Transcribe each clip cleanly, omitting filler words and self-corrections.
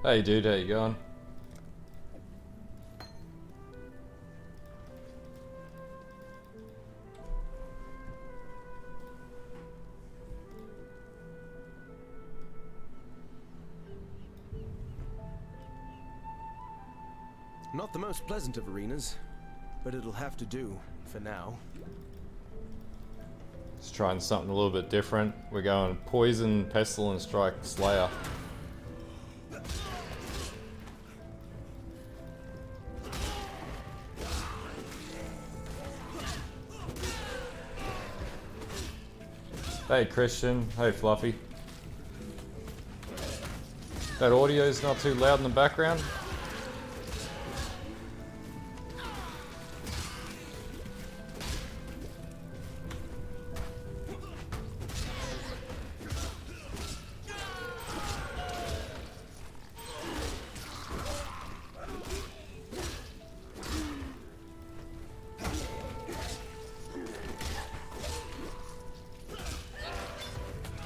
Hey dude, how you going? Not the most pleasant of arenas, but it'll have to do for now. Just trying something a little bit different. We're going Poison, Pestilent, Strike, Slayer. Hey Christian, hey Fluffy. That audio's not too loud in the background?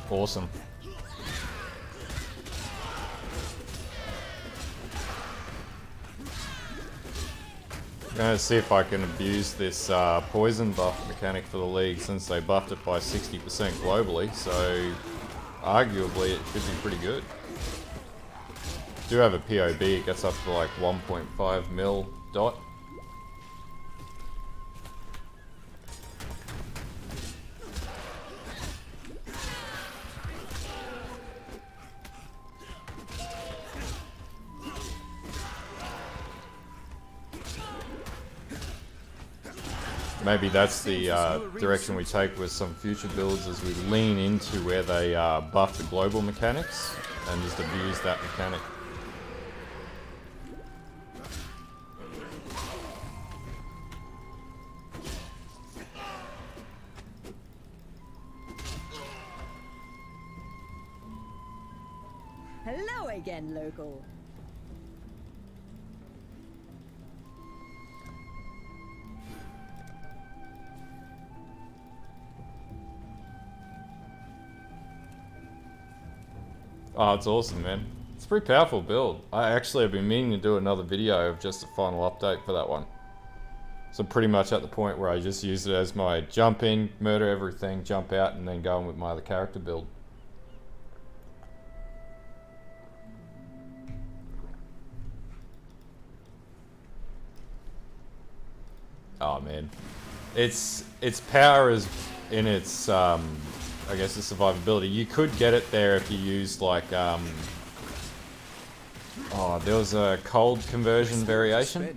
Awesome. I'm gonna see if I can abuse this poison buff mechanic for the league since they buffed it by 60% globally, so arguably it should be pretty good. Do have a POB, it gets up to like 1.5 mil dot. Maybe that's the direction we take with some future builds as we lean into where they buff the global mechanics and just abuse that mechanic. Hello again, local. Oh, it's awesome, man. It's a pretty powerful build. I actually have been meaning to do another video of just a final update for that one. So pretty much at the point where I just use it as my jump in, murder everything, jump out, and then go on with my other character build. Oh man. Its power is in its I guess the survivability. You could get it there if you used like oh, there was a cold conversion variation.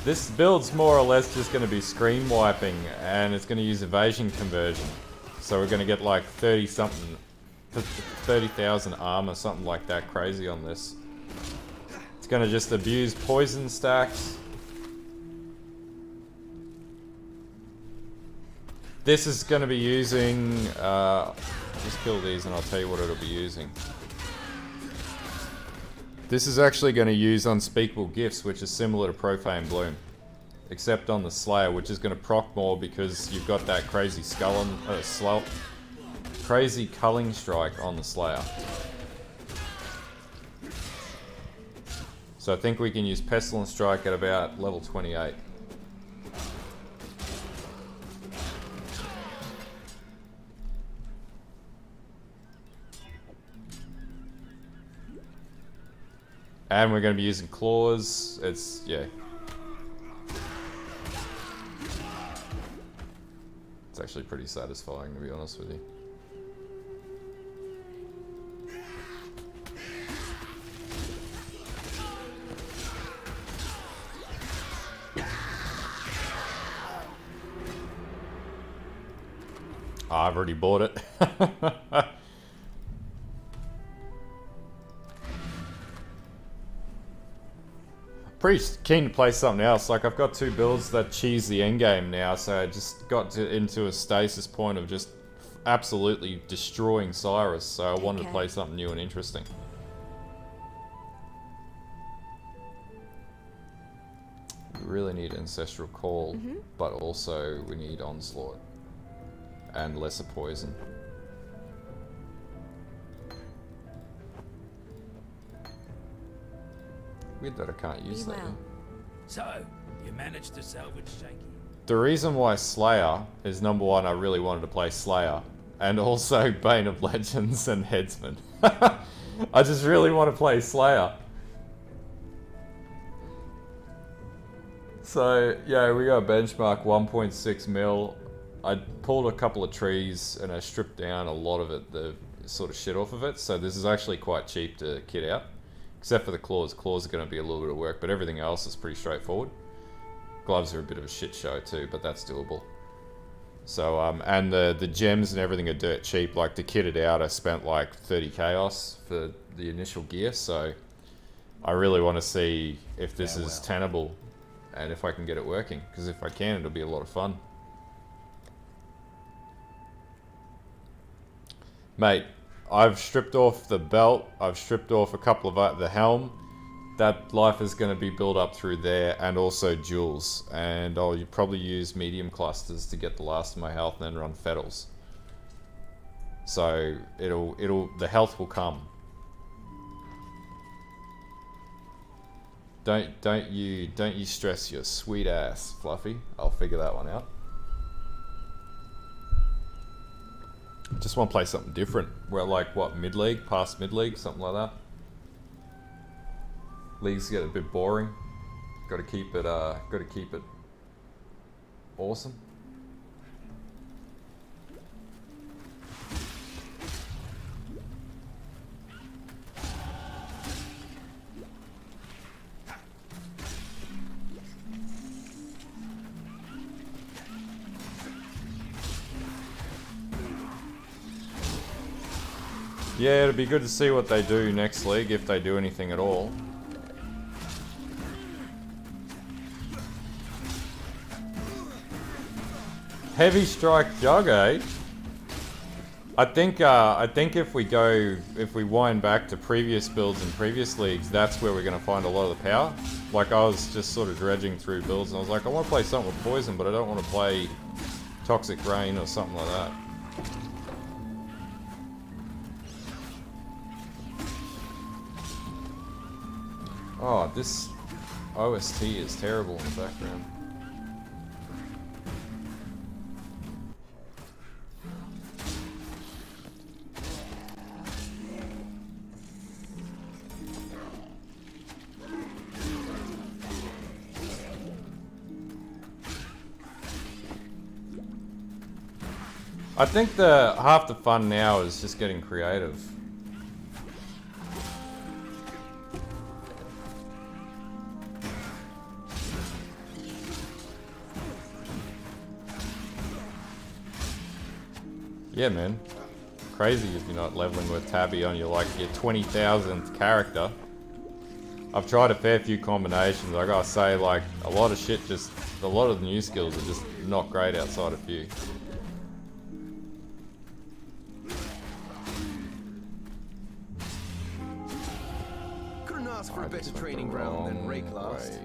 This build's more or less just going to be screen wiping, and it's going to use evasion conversion. So we're going to get like 30,000 armor, something like that crazy on this. It's going to just abuse poison stacks. This is going to be using, just kill these and I'll tell you what it'll be using. This is actually going to use Unspeakable Gifts, which is similar to Profane Bloom. Except on the Slayer, which is going to proc more because you've got that crazy crazy culling strike on the Slayer. So I think we can use Pestilent Strike at about level 28. And we're going to be using claws. It's, yeah. It's actually pretty satisfying, to be honest with you. Oh, I've already bought it. Pretty keen to play something else. Like, I've got two builds that cheese the endgame now, so I just got into a stasis point of just absolutely destroying Cyrus, so I wanted to play something new and interesting. We really need Ancestral Call, but also we need Onslaught and lesser poison. Weird that I can't use that. well. So, you managed to salvage Shaky. The reason why Slayer is number one, I really wanted to play Slayer. And also Bane of Legends and Headsman. I just really want to play Slayer. So, yeah, we got benchmark 1.6 mil. I pulled a couple of trees and I stripped down a lot of it, the sort of shit off of it. So this is actually quite cheap to kit out. Except for the claws. Claws are going to be a little bit of work, but everything else is pretty straightforward. Gloves are a bit of a shit show too, but that's doable. So, and the gems and everything are dirt cheap. Like, to kit it out, I spent like 30 chaos for the initial gear, so I really want to see if this is tenable and if I can get it working, because if I can, it'll be a lot of fun. Mate, I've stripped off the belt, I've stripped off a couple of the helm. That life is going to be built up through there, and also jewels. And I'll probably use medium clusters to get the last of my health and then run fettles. So the health will come. Don't you stress your sweet ass, Fluffy. I'll figure that one out. Just want to play something different. We're like, what, mid-league? Past mid-league? Something like that. Leagues get a bit boring. Got to keep it awesome. Yeah, it'd be good to see what they do next league, if they do anything at all. Heavy strike jug, eh? I think if we wind back to previous builds in previous leagues, that's where we're gonna find a lot of the power. Like, I was just sort of dredging through builds and I was like, I want to play something with poison, but I don't want to play Toxic Rain or something like that. Oh, this OST is terrible in the background. I think half the fun now is just getting creative. Yeah, man. Crazy if you're not leveling with Tabby on your 20,000th character. I've tried a fair few combinations. I gotta say, like, a lot of the new skills are just not great outside a few. Couldn't ask for a better training ground than Rake last.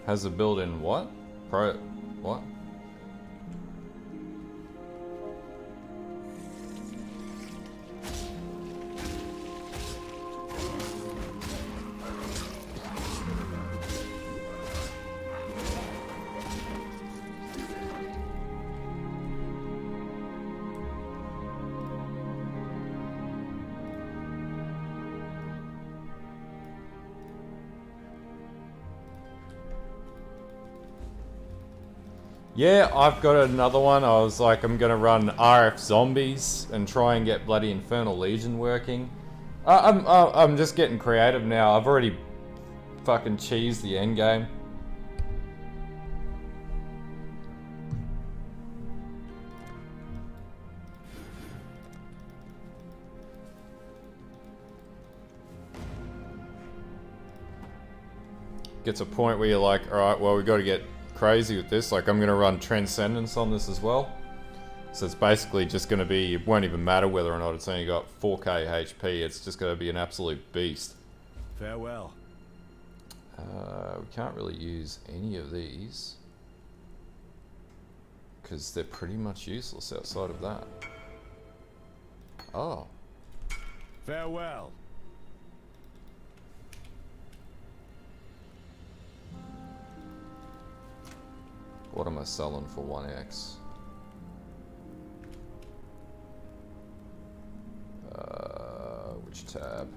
Has a build in what? What? Yeah, I've got another one. I was like, I'm gonna run RF Zombies and try and get bloody Infernal Legion working. I'm just getting creative now. I've already fucking cheesed the end game. Gets a point where you're like, alright, well, we got to get crazy with this. Like, I'm going to run Transcendence on this as well. So it's basically just going to be, it won't even matter whether or not it's only got 4k HP. It's just going to be an absolute beast. Farewell. We can't really use any of these. because they're pretty much useless outside of that. Oh. Farewell. What am I selling for 1x? Which tab?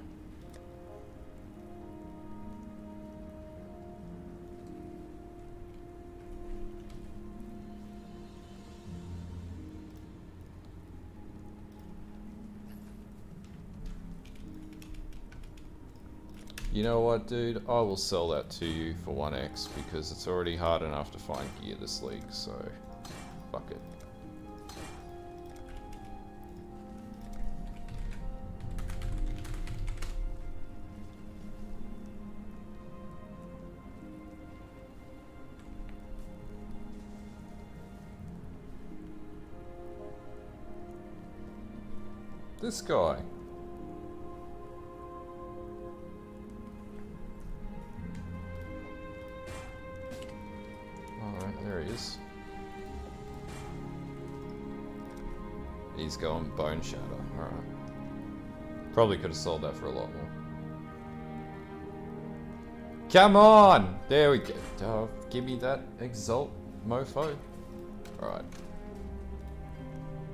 You know what, dude? I will sell that to you for 1x because it's already hard enough to find gear this league, so fuck it. This guy. Alright, there he is. He's going Bone Shatter. Alright. Probably could have sold that for a lot more. Come on! There we go. Give me that Exalt mofo. Alright.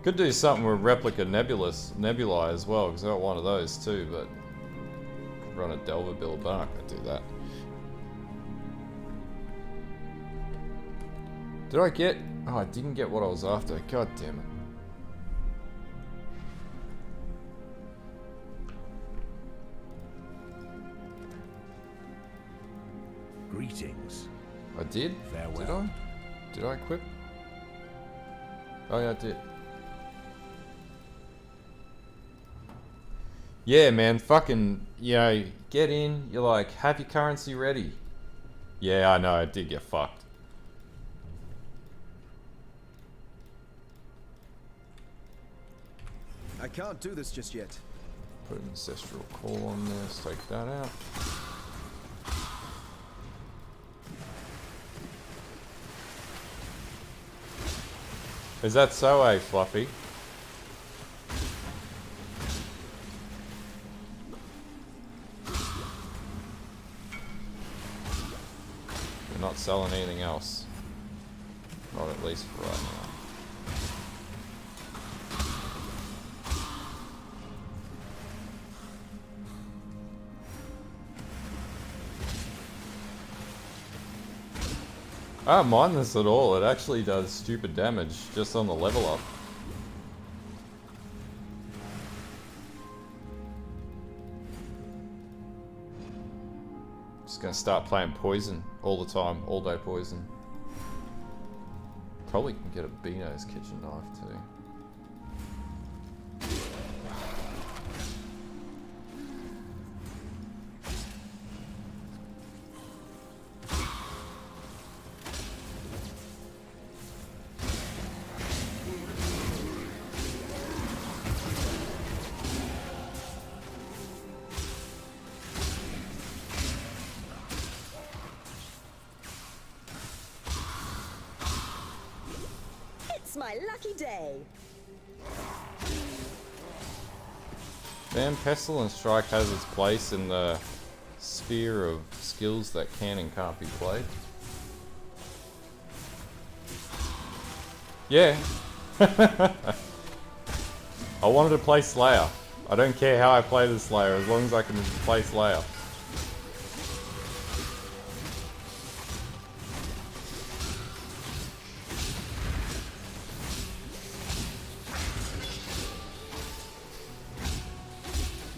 Could do something with Replica Nebulae as well, because I got one of those too, but could run a Delver build, but I'm not going to do that. Did I get... Oh, I didn't get what I was after. God damn it. Greetings. I did? Farewell. Did I equip? Oh yeah, I did. Yeah, man, fucking, you know, get in, you're like, have your currency ready. Yeah, I know, I did get fucked. I can't do this just yet. Put an Ancestral Call on there, let's take that out. Is that so, Fluffy? We're not selling anything else. Not at least for right now. I don't mind this at all, it actually does stupid damage just on the level up. Just gonna start playing Poison all the time, all day Poison. Probably can get a Beano's kitchen knife too. My lucky day. Damn, Pestilent Strike has its place in the sphere of skills that can and can't be played. Yeah. I wanted to play Slayer. I don't care how I play the Slayer, as long as I can play Slayer.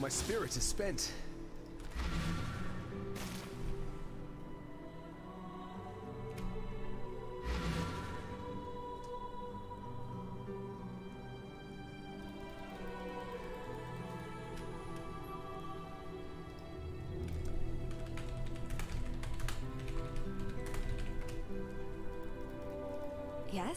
My spirit is spent. Yes?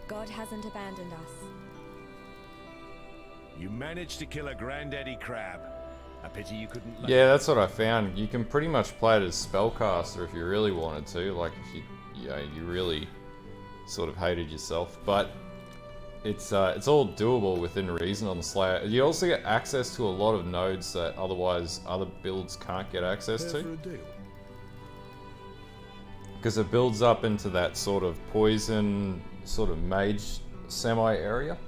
God hasn't abandoned us. You managed to kill a granddaddy crab. A pity you couldn't. Yeah, that's what I found. You can pretty much play it as spellcaster if you really wanted to. Like if you really sort of hated yourself, but it's all doable within reason on the Slayer. You also get access to a lot of nodes that otherwise other builds can't get access to. Because it builds up into that sort of poison, sort of mage semi-area.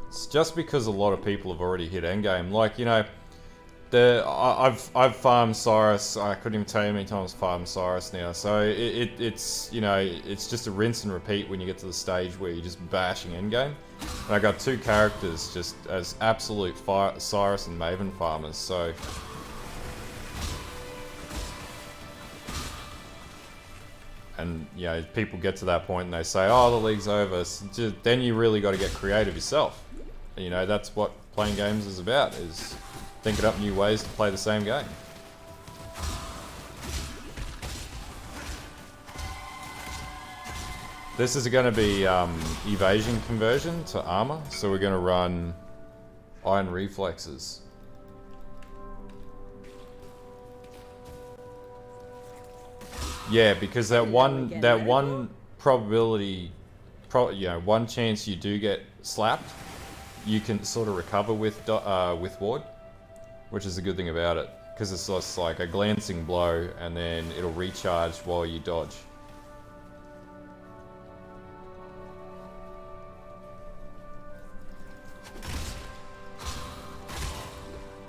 It's just because a lot of people have already hit endgame. Like, you know, I've farmed Cyrus. I couldn't even tell you how many times I've farmed Cyrus now. So it's you know, it's just a rinse and repeat when you get to the stage where you're just bashing endgame. And I got two characters just as absolute Cyrus and Maven farmers. So and you know, people get to that point and they say, "Oh, the league's over." So then you really got to get creative yourself. You know, that's what playing games is about, is thinking up new ways to play the same game. This is going to be evasion conversion to armor, so we're going to run iron reflexes. Yeah, because that one probability, you know, one chance you do get slapped, you can sort of recover with ward, which is a good thing about it, because it's just like a glancing blow and then it'll recharge while you dodge.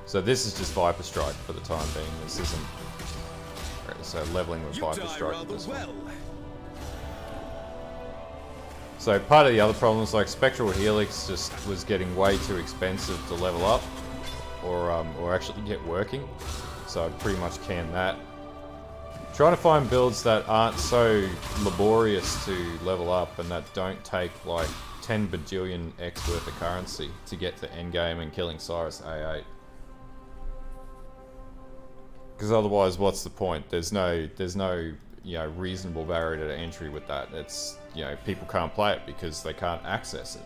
So this is just Viper Strike for the time being. This isn't. So leveling with Viper Strike with this one. So part of the other problem is like Spectral Helix just was getting way too expensive to level up or actually get working. So I pretty much canned that. Trying to find builds that aren't so laborious to level up and that don't take like 10 bajillion X worth of currency to get to endgame and killing Cyrus A8. Because otherwise, what's the point? There's no you know, reasonable barrier to entry with that. It's, you know, people can't play it because they can't access it.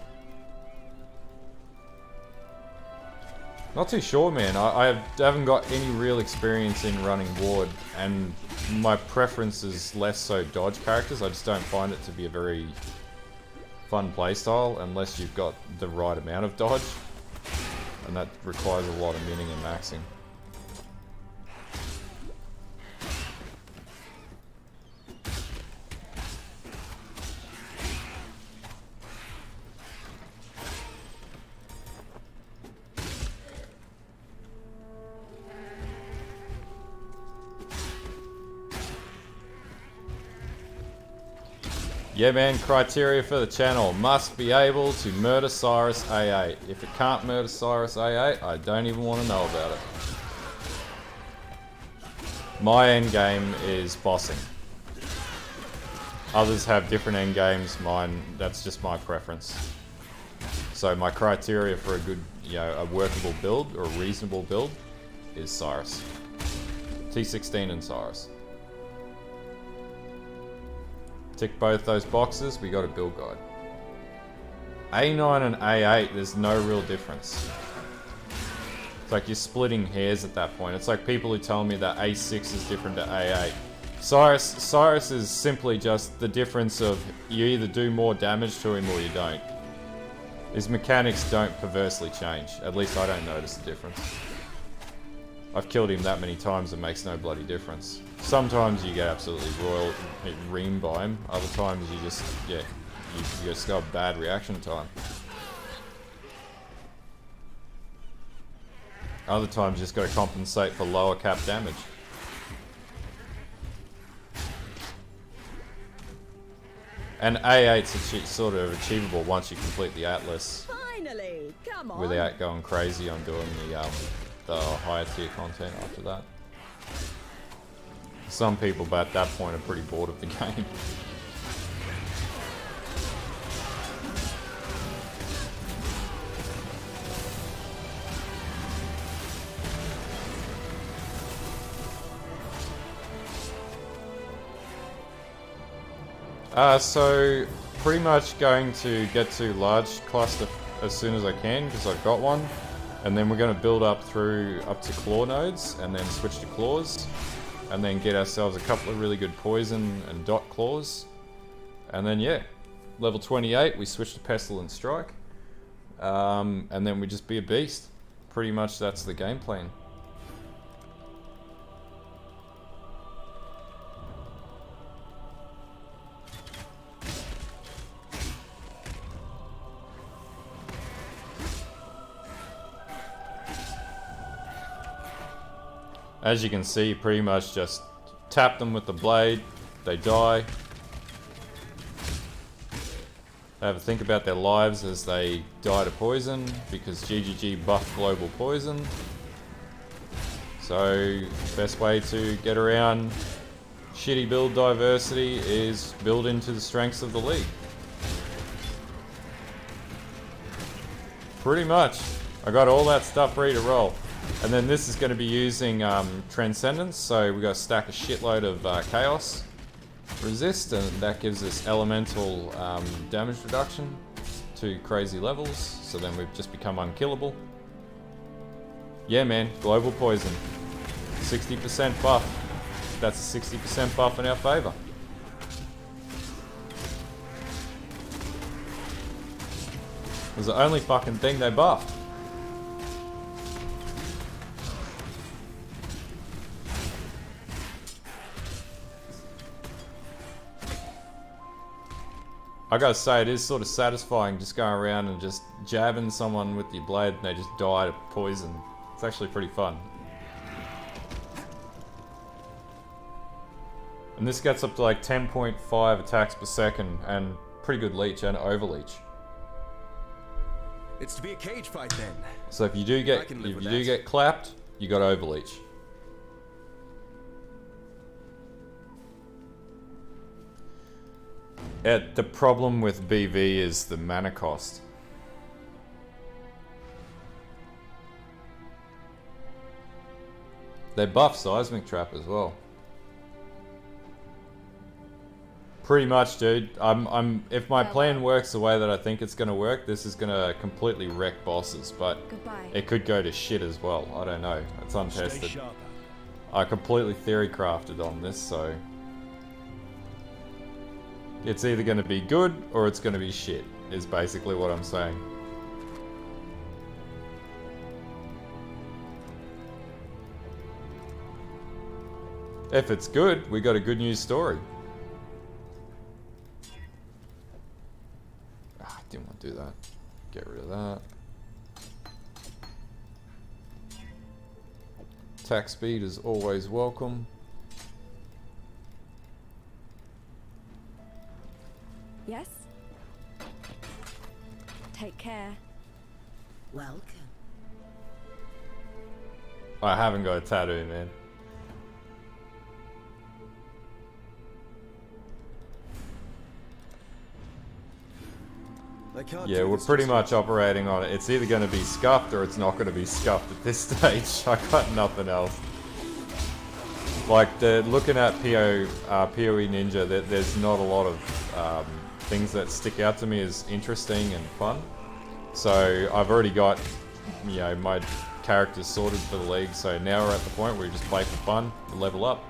Not too sure, man. I haven't got any real experience in running ward, and my preference is less so dodge characters. I just don't find it to be a very fun playstyle unless you've got the right amount of dodge, and that requires a lot of minning and maxing. Yeah man, criteria for the channel: must be able to murder Cyrus A8. If it can't murder Cyrus A8, I don't even want to know about it. My end game is bossing. Others have different end games. Mine, that's just my preference. So my criteria for a good, you know, a workable build or a reasonable build is Cyrus. T16 and Cyrus. Tick both those boxes, we got a build guide. A9 and A8, there's no real difference. It's like you're splitting hairs at that point. It's like people who tell me that A6 is different to A8. Cyrus is simply just the difference of you either do more damage to him or you don't. His mechanics don't perversely change. At least I don't notice the difference. I've killed him that many times, it makes no bloody difference. Sometimes you get absolutely royal reamed by him. Other times you just, yeah, you just got bad reaction time. Other times you just got to compensate for lower cap damage. And A8's sort of achievable once you complete the Atlas. Finally, come on. Without going crazy on doing the higher tier content after that. Some people at that point are pretty bored of the game. So pretty much going to get to large cluster as soon as I can because I've got one. And then we're going to build up to claw nodes and then switch to claws. And then get ourselves a couple of really good poison and dot claws. And then yeah, level 28 we switch to Pestilent Strike. And then we just be a beast. Pretty much that's the game plan. As you can see, pretty much just tap them with the blade, they die. They have a think about their lives as they die to poison, because GGG buff global poison. So, best way to get around shitty build diversity is build into the strengths of the league. Pretty much. I got all that stuff ready to roll. And then this is going to be using Transcendence, so we've got a stack a shitload of Chaos Resist, and that gives us elemental damage reduction to crazy levels, so then we've just become unkillable. Yeah man, global poison. 60% buff. That's a 60% buff in our favour. It was the only fucking thing they buffed. I gotta say, it is sort of satisfying just going around and just jabbing someone with your blade and they just die to poison. It's actually pretty fun. And this gets up to like 10.5 attacks per second and pretty good leech and overleech. It's to be a cage fight then. So if you do get clapped, you got overleech. The problem with BV is the mana cost. They buff Seismic Trap as well. Pretty much, dude. If my plan works the way that I think it's gonna work, this is gonna completely wreck bosses, but it could go to shit as well. I don't know. It's untested. I completely theory crafted on this, so it's either going to be good or it's going to be shit, is basically what I'm saying. If it's good, we got a good news story. Ah, I didn't want to do that. Get rid of that. Attack speed is always welcome. Yes? Take care. Welcome. I haven't got a tattoo, man. Yeah, we're pretty much operating on it. It's either going to be scuffed or it's not going to be scuffed at this stage. I got nothing else. Like, looking at POE Ninja, there's not a lot of things that stick out to me as interesting and fun. So I've already got, you know, my characters sorted for the league. So now we're at the point where we just play for fun, level up.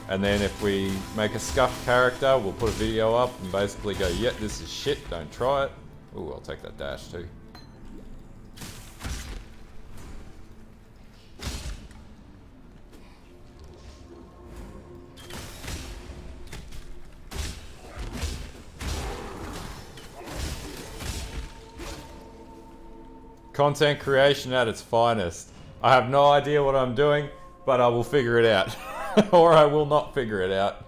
And then if we make a scuffed character, we'll put a video up and basically go, yeah, this is shit, don't try it. Ooh, I'll take that dash too. Content creation at its finest. I have no idea what I'm doing, but I will figure it out. Or I will not figure it out.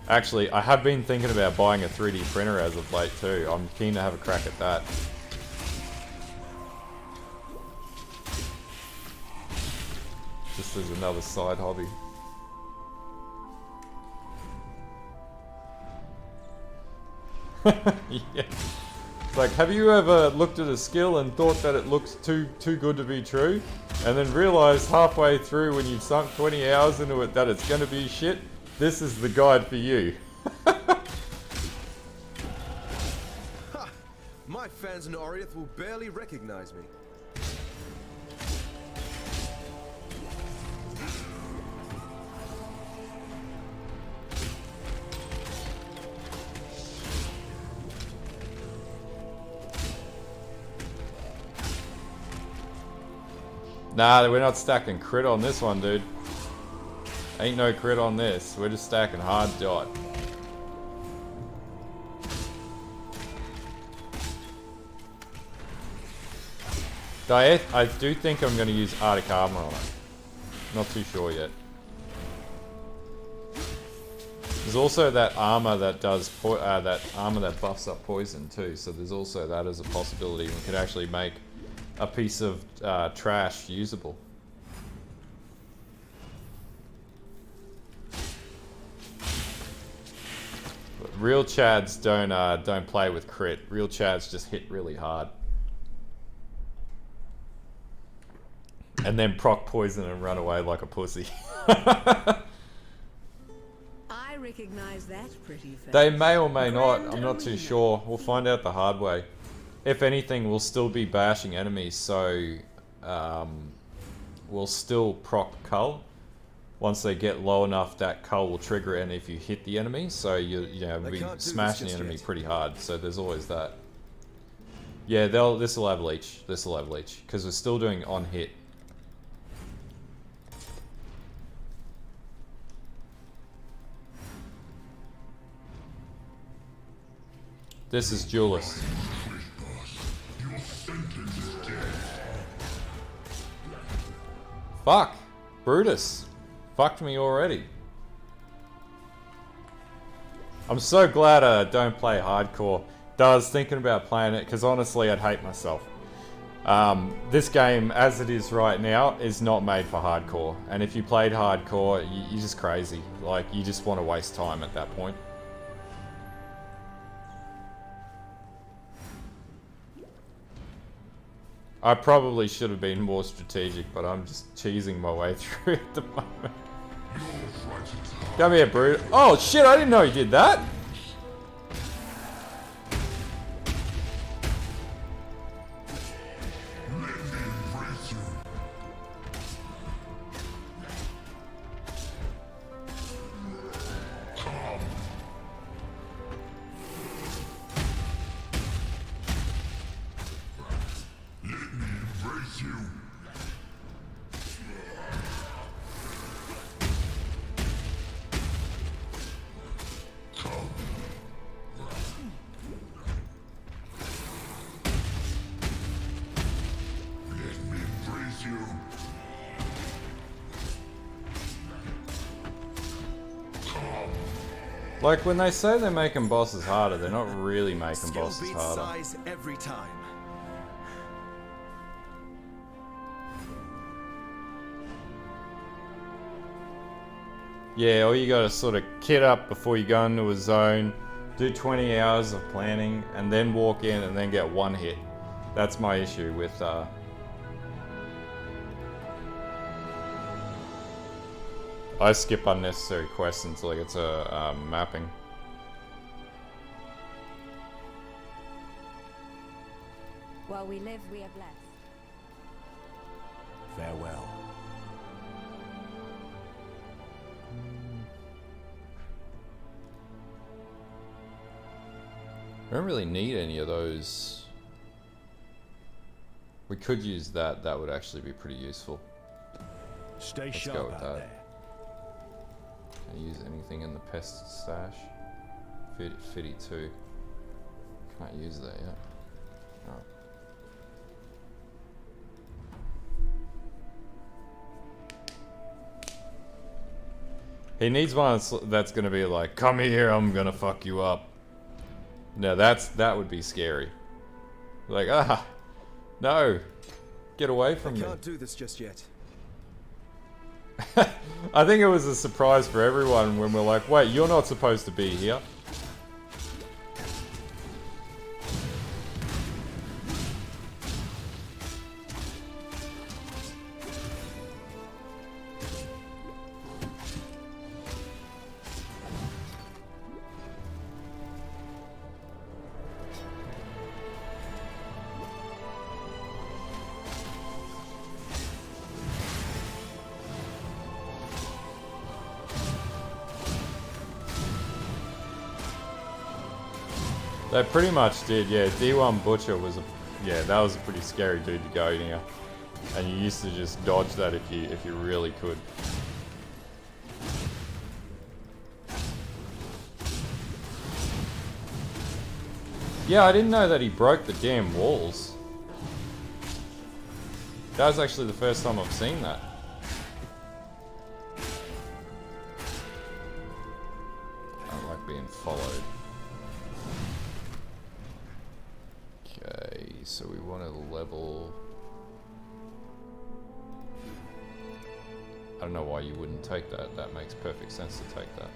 Actually, I have been thinking about buying a 3D printer as of late too. I'm keen to have a crack at that. Just as another side hobby. Yeah. Like, have you ever looked at a skill and thought that it looks too good to be true? And then realized halfway through when you've sunk 20 hours into it that it's going to be shit? This is the guide for you. Ha! My fans in Oriath will barely recognize me. Nah, we're not stacking crit on this one, dude. Ain't no crit on this. We're just stacking hard dot. I do think I'm going to use Arctic Armor on it. Not too sure yet. There's also that armor that does that armor that buffs up poison too. So there's also that as a possibility. We could actually make a piece of trash usable. But real chads don't play with crit. Real chads just hit really hard. And then proc poison and run away like a pussy. I recognize that pretty face. They may or may not. I'm not too sure. We'll find out the hard way. If anything, we'll still be bashing enemies, so we'll still proc cull. Once they get low enough, that cull will trigger it, and if you hit the enemy, so you know, we smash the enemy pretty hard. So there's always that. Yeah, this will have leech. This will have leech because we're still doing on hit. This is Duelist. Fuck! Brutus! Fucked me already. I'm so glad I don't play hardcore. I was thinking about playing it, because honestly I'd hate myself. This game, as it is right now, is not made for hardcore. And if you played hardcore, you're just crazy. Like, you just want to waste time at that point. I probably should have been more strategic, but I'm just cheesing my way through at the moment. Come here, Brutus. Oh shit, I didn't know he did that! Like, when they say they're making bosses harder, they're not really making bosses harder. Size every time. Yeah, or you gotta sort of kit up before you go into a zone, do 20 hours of planning, and then walk in and then get one hit. That's my issue with I skip unnecessary quests until I get to mapping. While we live, we are blessed. Farewell. I don't really need any of those. We could use that. That would actually be pretty useful. Stay Let's sharp go with out that. there. Can I use anything in the pest stash? 52. Can't use that yet. Alright. He needs one that's gonna be like, come here, I'm gonna fuck you up. No, that would be scary. Like, no, get away from me. I can't do this just yet. I think it was a surprise for everyone when we're like, wait, you're not supposed to be here. They pretty much did, yeah. D1 Butcher was a, yeah, that was a pretty scary dude to go near. And you used to just dodge that if you really could. Yeah, I didn't know that he broke the damn walls. That was actually the first time I've seen that. I don't like being followed. Okay, so we want to level... I don't know why you wouldn't take that. That makes perfect sense to take that.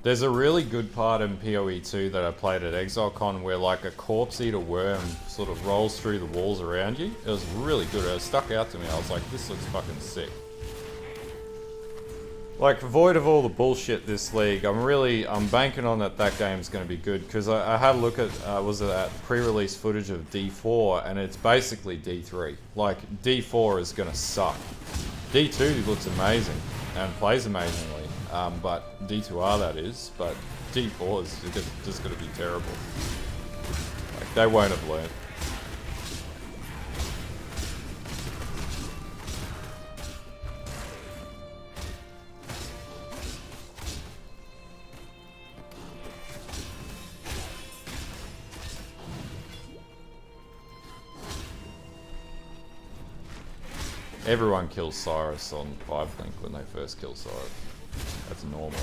There's a really good part in PoE 2 that I played at ExileCon where like a corpse eater worm sort of rolls through the walls around you. It was really good. It stuck out to me. I was like, this looks fucking sick. Like, void of all the bullshit this league, I'm banking on that game's going to be good because I had a look at, was it that pre-release footage of D4 and it's basically D3. Like, D4 is going to suck. D2 looks amazing and plays amazingly. But D2R that is, but D4 is just going to be terrible. Like, they won't have learned. Everyone kills Cyrus on 5-Link when they first kill Cyrus. That's normal.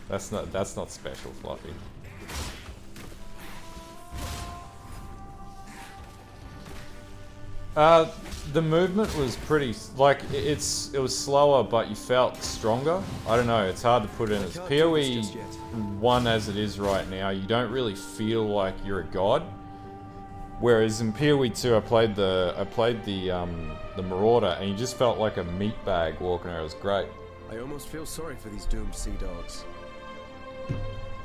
That's not special, Fluffy. The movement was pretty, like, it was slower, but you felt stronger. I don't know, it's hard to put in. It's PoE 1 as it is right now, you don't really feel like you're a god. Whereas in PoE 2, I played the Marauder, and you just felt like a meat bag walking around. It was great. I almost feel sorry for these doomed sea dogs.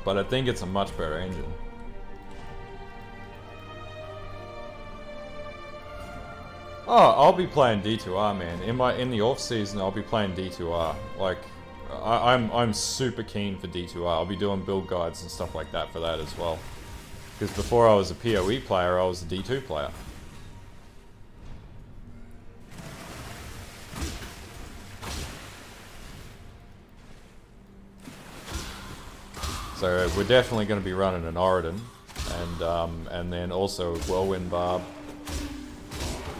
But I think it's a much better engine. Oh, I'll be playing D2R, man. In the off season, I'll be playing D2R. Like, I'm super keen for D2R. I'll be doing build guides and stuff like that for that as well. Because before I was a PoE player, I was a D2 player. So we're definitely going to be running an Oridon, and then also a Whirlwind Barb.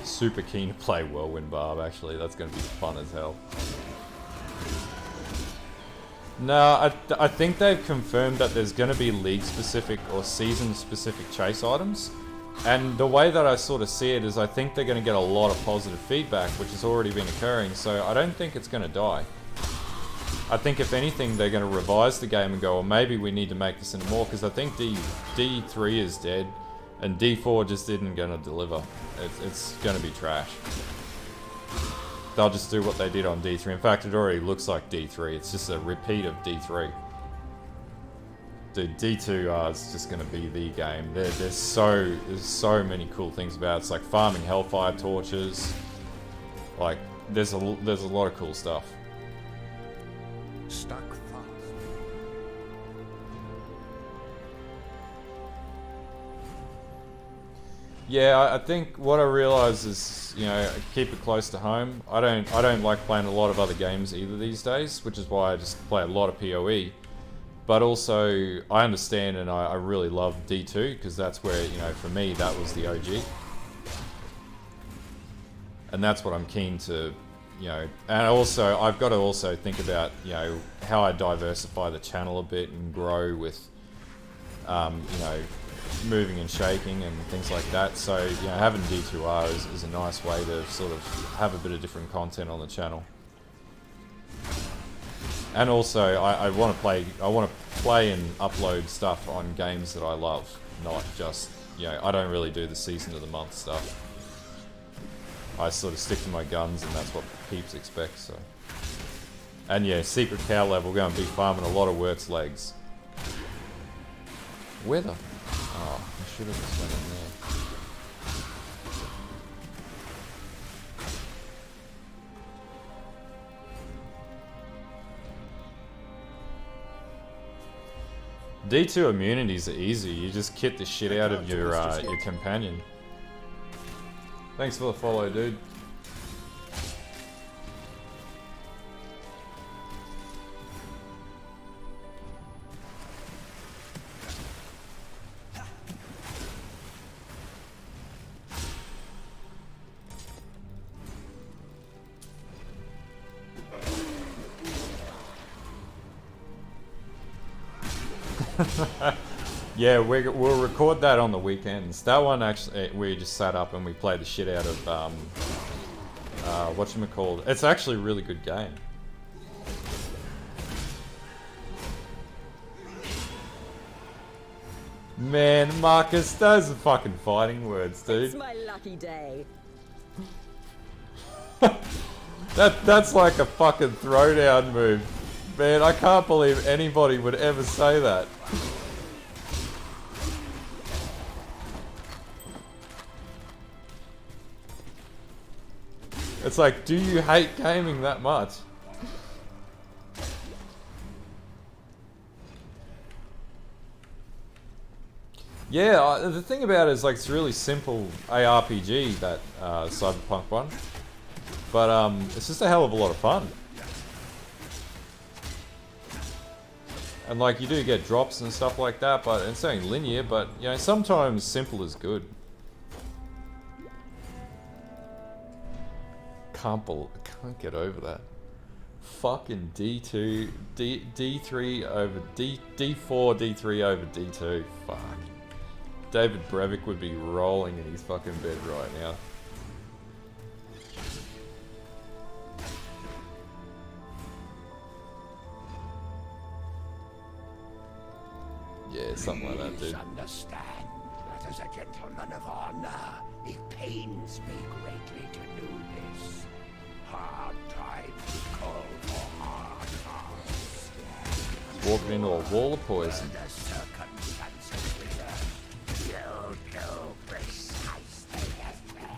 Super keen to play Whirlwind Barb, actually. That's going to be fun as hell. No, I think they've confirmed that there's going to be league-specific or season-specific chase items. And the way that I sort of see it is I think they're going to get a lot of positive feedback, which has already been occurring, so I don't think it's going to die. I think if anything, they're going to revise the game and go, well, maybe we need to make this into more, because I think D3 is dead, and D4 just isn't going to deliver. It's going to be trash. They'll just do what they did on D3. In fact, it already looks like D3. It's just a repeat of D3. Dude, D2 is just going to be the game. There's so many cool things about it. It's like farming Hellfire torches. Like, there's a lot of cool stuff. Stuck fast. Yeah, I think what I realize is, you know, keep it close to home. I don't like playing a lot of other games either these days, which is why I just play a lot of PoE. But also, I understand and I really love D2, because that's where, you know, for me, that was the OG. And that's what I'm keen to, you know, and also, I've got to also think about, you know, how I diversify the channel a bit and grow with, you know, moving and shaking and things like that. So, you know, having D2R is a nice way to sort of have a bit of different content on the channel. And also, I want to play and upload stuff on games that I love, not just, you know, I don't really do the season of the month stuff. I sort of stick to my guns, and that's what peeps expect. So, and yeah, secret cow level, going to be farming a lot of works legs. Weather. Oh, I should have just went in there. D2 immunities are easy. You just kit the shit out of your companion. Thanks for the follow, dude. Yeah, we'll record that on the weekends. That one actually, we just sat up and we played the shit out of whatchamacallit. It's actually a really good game. Man, Marcus, those are fucking fighting words, dude. It's my lucky day. That's like a fucking throwdown move. Man, I can't believe anybody would ever say that. It's like, do you hate gaming that much? Yeah, the thing about it is, like, it's really simple ARPG, that Cyberpunk one. But it's just a hell of a lot of fun. And like, you do get drops and stuff like that, but it's only linear, but you know, sometimes simple is good. Can't get over that. Fucking D2, D3 over D4, D3 over D2. Fuck. David Brevik would be rolling in his fucking bed right now. Yeah, something like that, dude. Understand that as a gentleman of honor, it pains me greatly to do this. Hard times call for hard times. Walking into a wall of poison. The circumstances will you do precisely as well.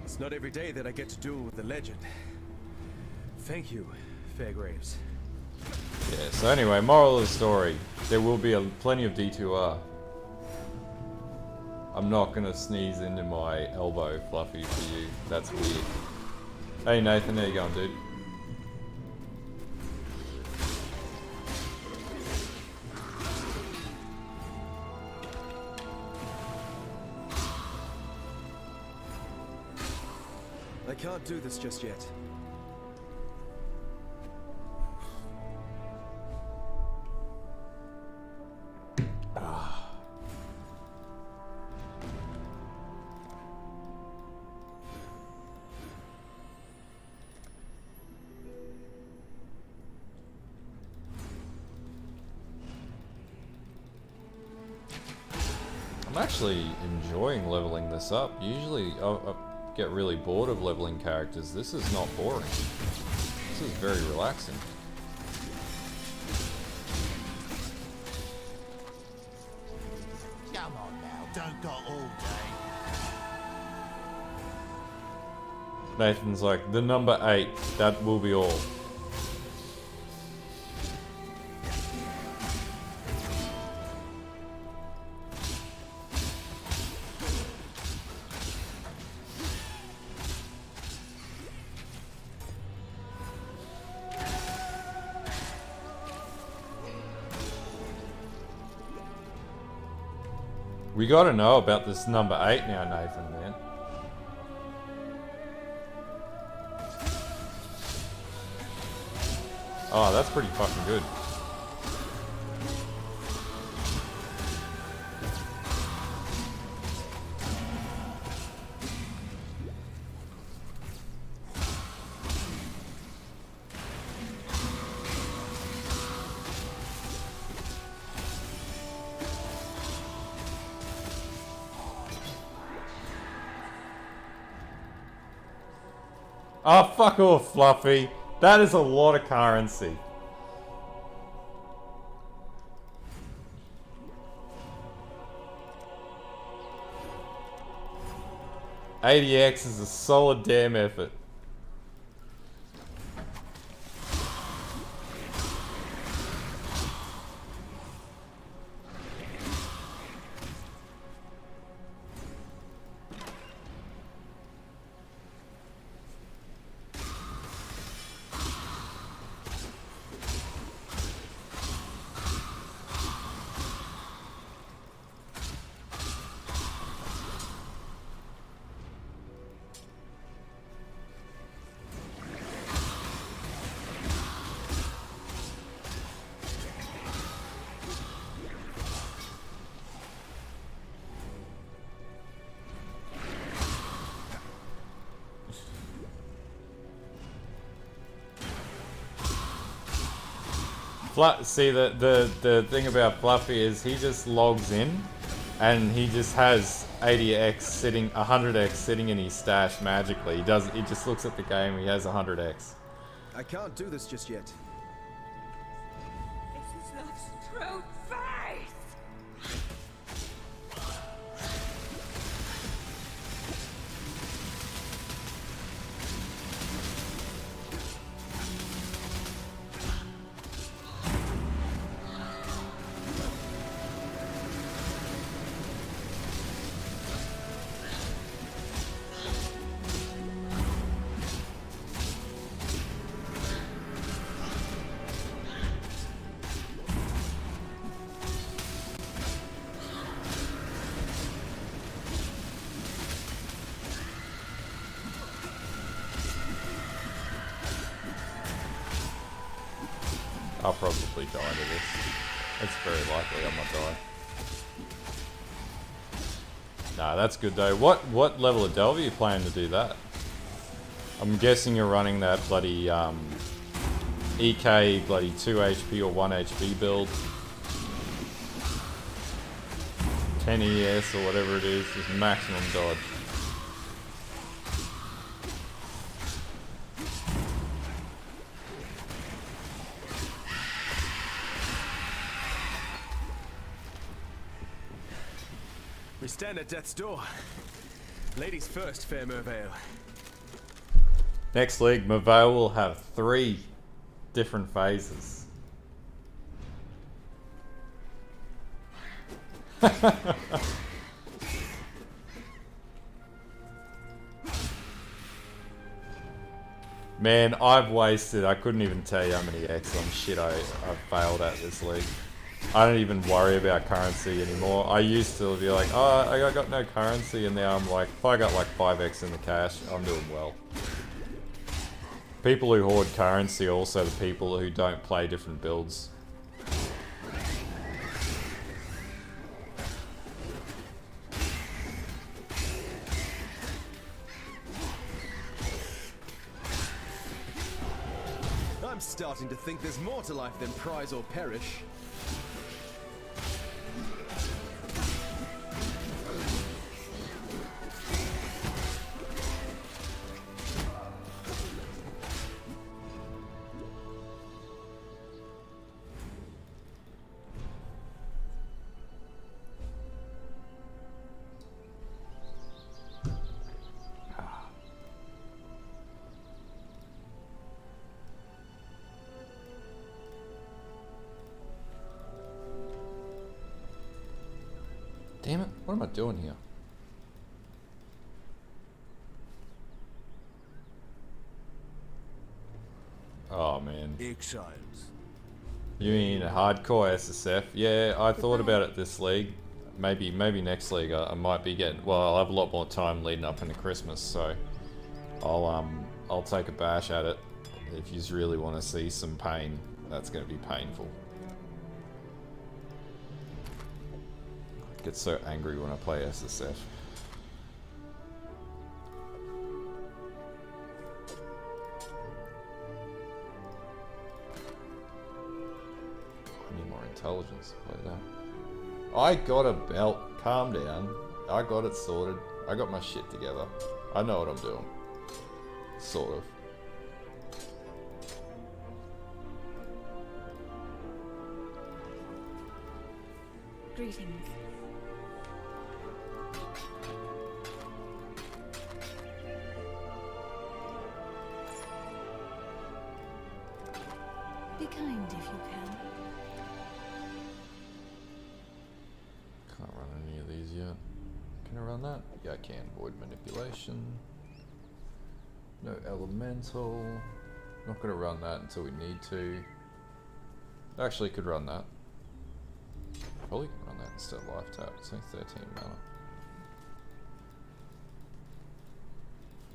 It's not every day that I get to duel with the legend. Thank you, Fairgraves. Yeah, so anyway, moral of the story. There will be plenty of D2R. I'm not gonna sneeze into my elbow, Fluffy, for you. That's weird. Hey Nathan, how you going, dude? I can't do this just yet. I'm actually enjoying leveling this up. Usually I get really bored of leveling characters. This is not boring. This is very relaxing. Come on now, don't got all day. Nathan's like, the number 8, that will be all. We gotta know about this number 8 now, Nathan, man. Oh, that's pretty fucking good. Oh, fuck off, Fluffy. That is a lot of currency. $80X is a solid damn effort. See, the thing about Fluffy is he just logs in and he just has 80x sitting, 100x sitting in his stash magically. He just looks at the game, he has 100x. I can't do this just yet. This is not true faith! I'll probably die to this. It's very likely I might die. Nah, that's good though. What level of delve are you planning to do that? I'm guessing you're running that bloody EK bloody 2 HP or 1 HP build. 10 ES or whatever it is maximum dodge. We stand at death's door. Ladies first, fair Mervale. Next league, Mervale will have 3 different phases. Man, I've wasted, I couldn't even tell you how many X on shit I've failed at this league. I don't even worry about currency anymore. I used to be like, oh, I got no currency, and now I'm like, if I got like 5x in the cash, I'm doing well. People who hoard currency are also the people who don't play different builds. I'm starting to think there's more to life than prize or perish. Damn it, what am I doing here? Oh man. Exiles. You mean a hardcore SSF? Yeah, I thought about it this league. Maybe next league I might be getting, well, I'll have a lot more time leading up into Christmas, so I'll take a bash at it. If you really want to see some pain, that's going to be painful. I get so angry when I play SSF. I need more intelligence to play that. I got a belt. Calm down. I got it sorted. I got my shit together. I know what I'm doing. Sort of. Greetings. Be kind if you can. Can't run any of these yet. Can I run that? Yeah, I can. Void manipulation. No elemental. Not gonna run that until we need to. Actually, could run that. Probably can run that instead of life tap. It's only 13 mana.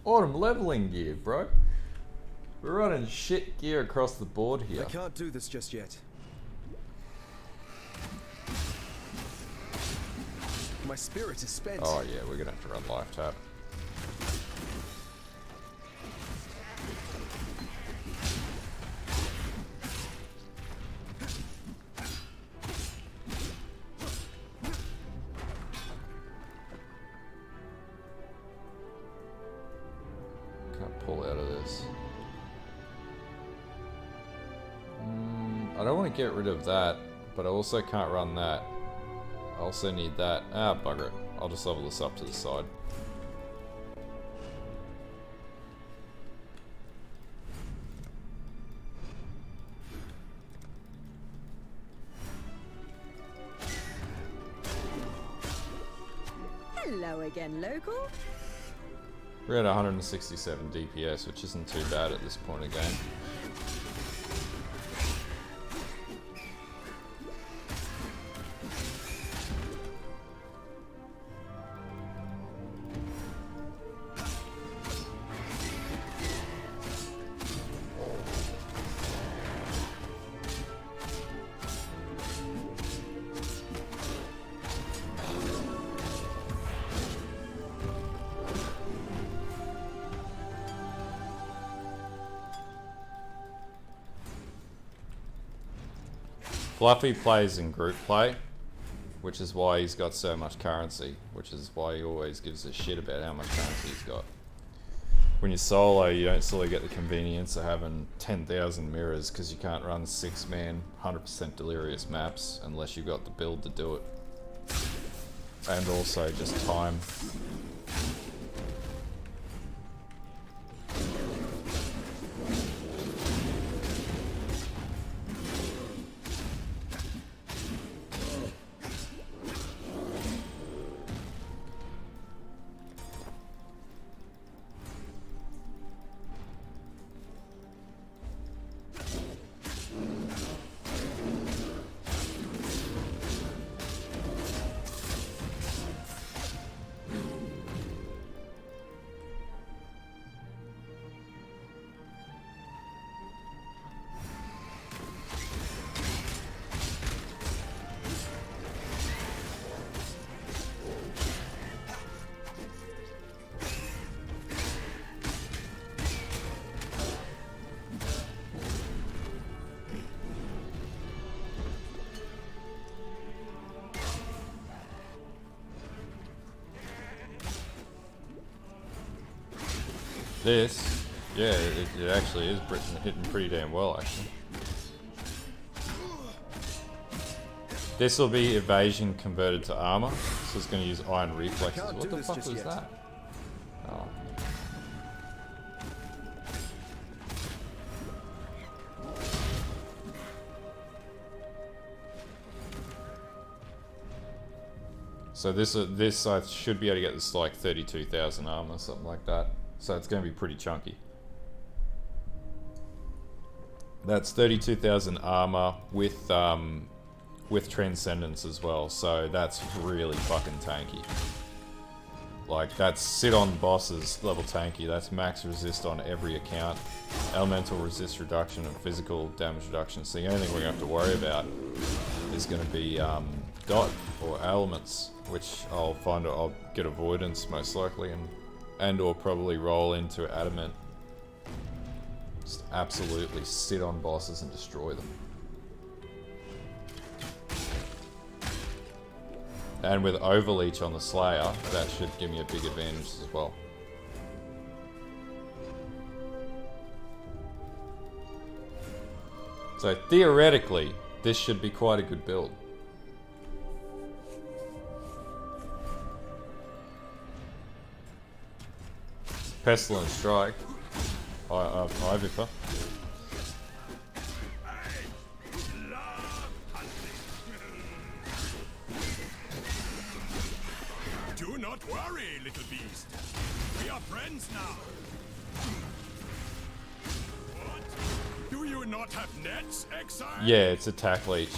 Autumn leveling gear, bro. We're running shit gear across the board here. I can't do this just yet. My spirit is spent. Oh yeah, we're gonna have to run life tap. Can't pull out of this. I don't want to get rid of that, but I also can't run that. I also need that. Ah, bugger it. I'll just level this up to the side. Hello again, local. We're at 167 DPS, which isn't too bad at this point of the game. Fluffy plays in group play, which is why he's got so much currency, which is why he always gives a shit about how much currency he's got. When you're solo, you don't sort of get the convenience of having 10,000 mirrors because you can't run 6-man, 100% delirious maps unless you've got the build to do it. And also just time. This, yeah, it actually is hitting pretty damn well, actually. This will be evasion converted to armor, so it's going to use iron reflexes. What the fuck was that? Oh. So this I should be able to get this like 32,000 armor, something like that. So it's going to be pretty chunky. That's 32,000 armor with transcendence as well. So that's really fucking tanky. Like that's sit on bosses level tanky. That's max resist on every account. Elemental resist reduction and physical damage reduction. So the only thing we're going to have to worry about is going to be dot or elements, which I'll get avoidance most likely and or probably roll into adamant. Just absolutely sit on bosses and destroy them. And with overleech on the Slayer, that should give me a big advantage as well. So theoretically, this should be quite a good build. Pestilent Strike. Eye Viper. Do not worry, little beast. We are friends now. What? Do you not have nets, Exile? Yeah, it's attack leech.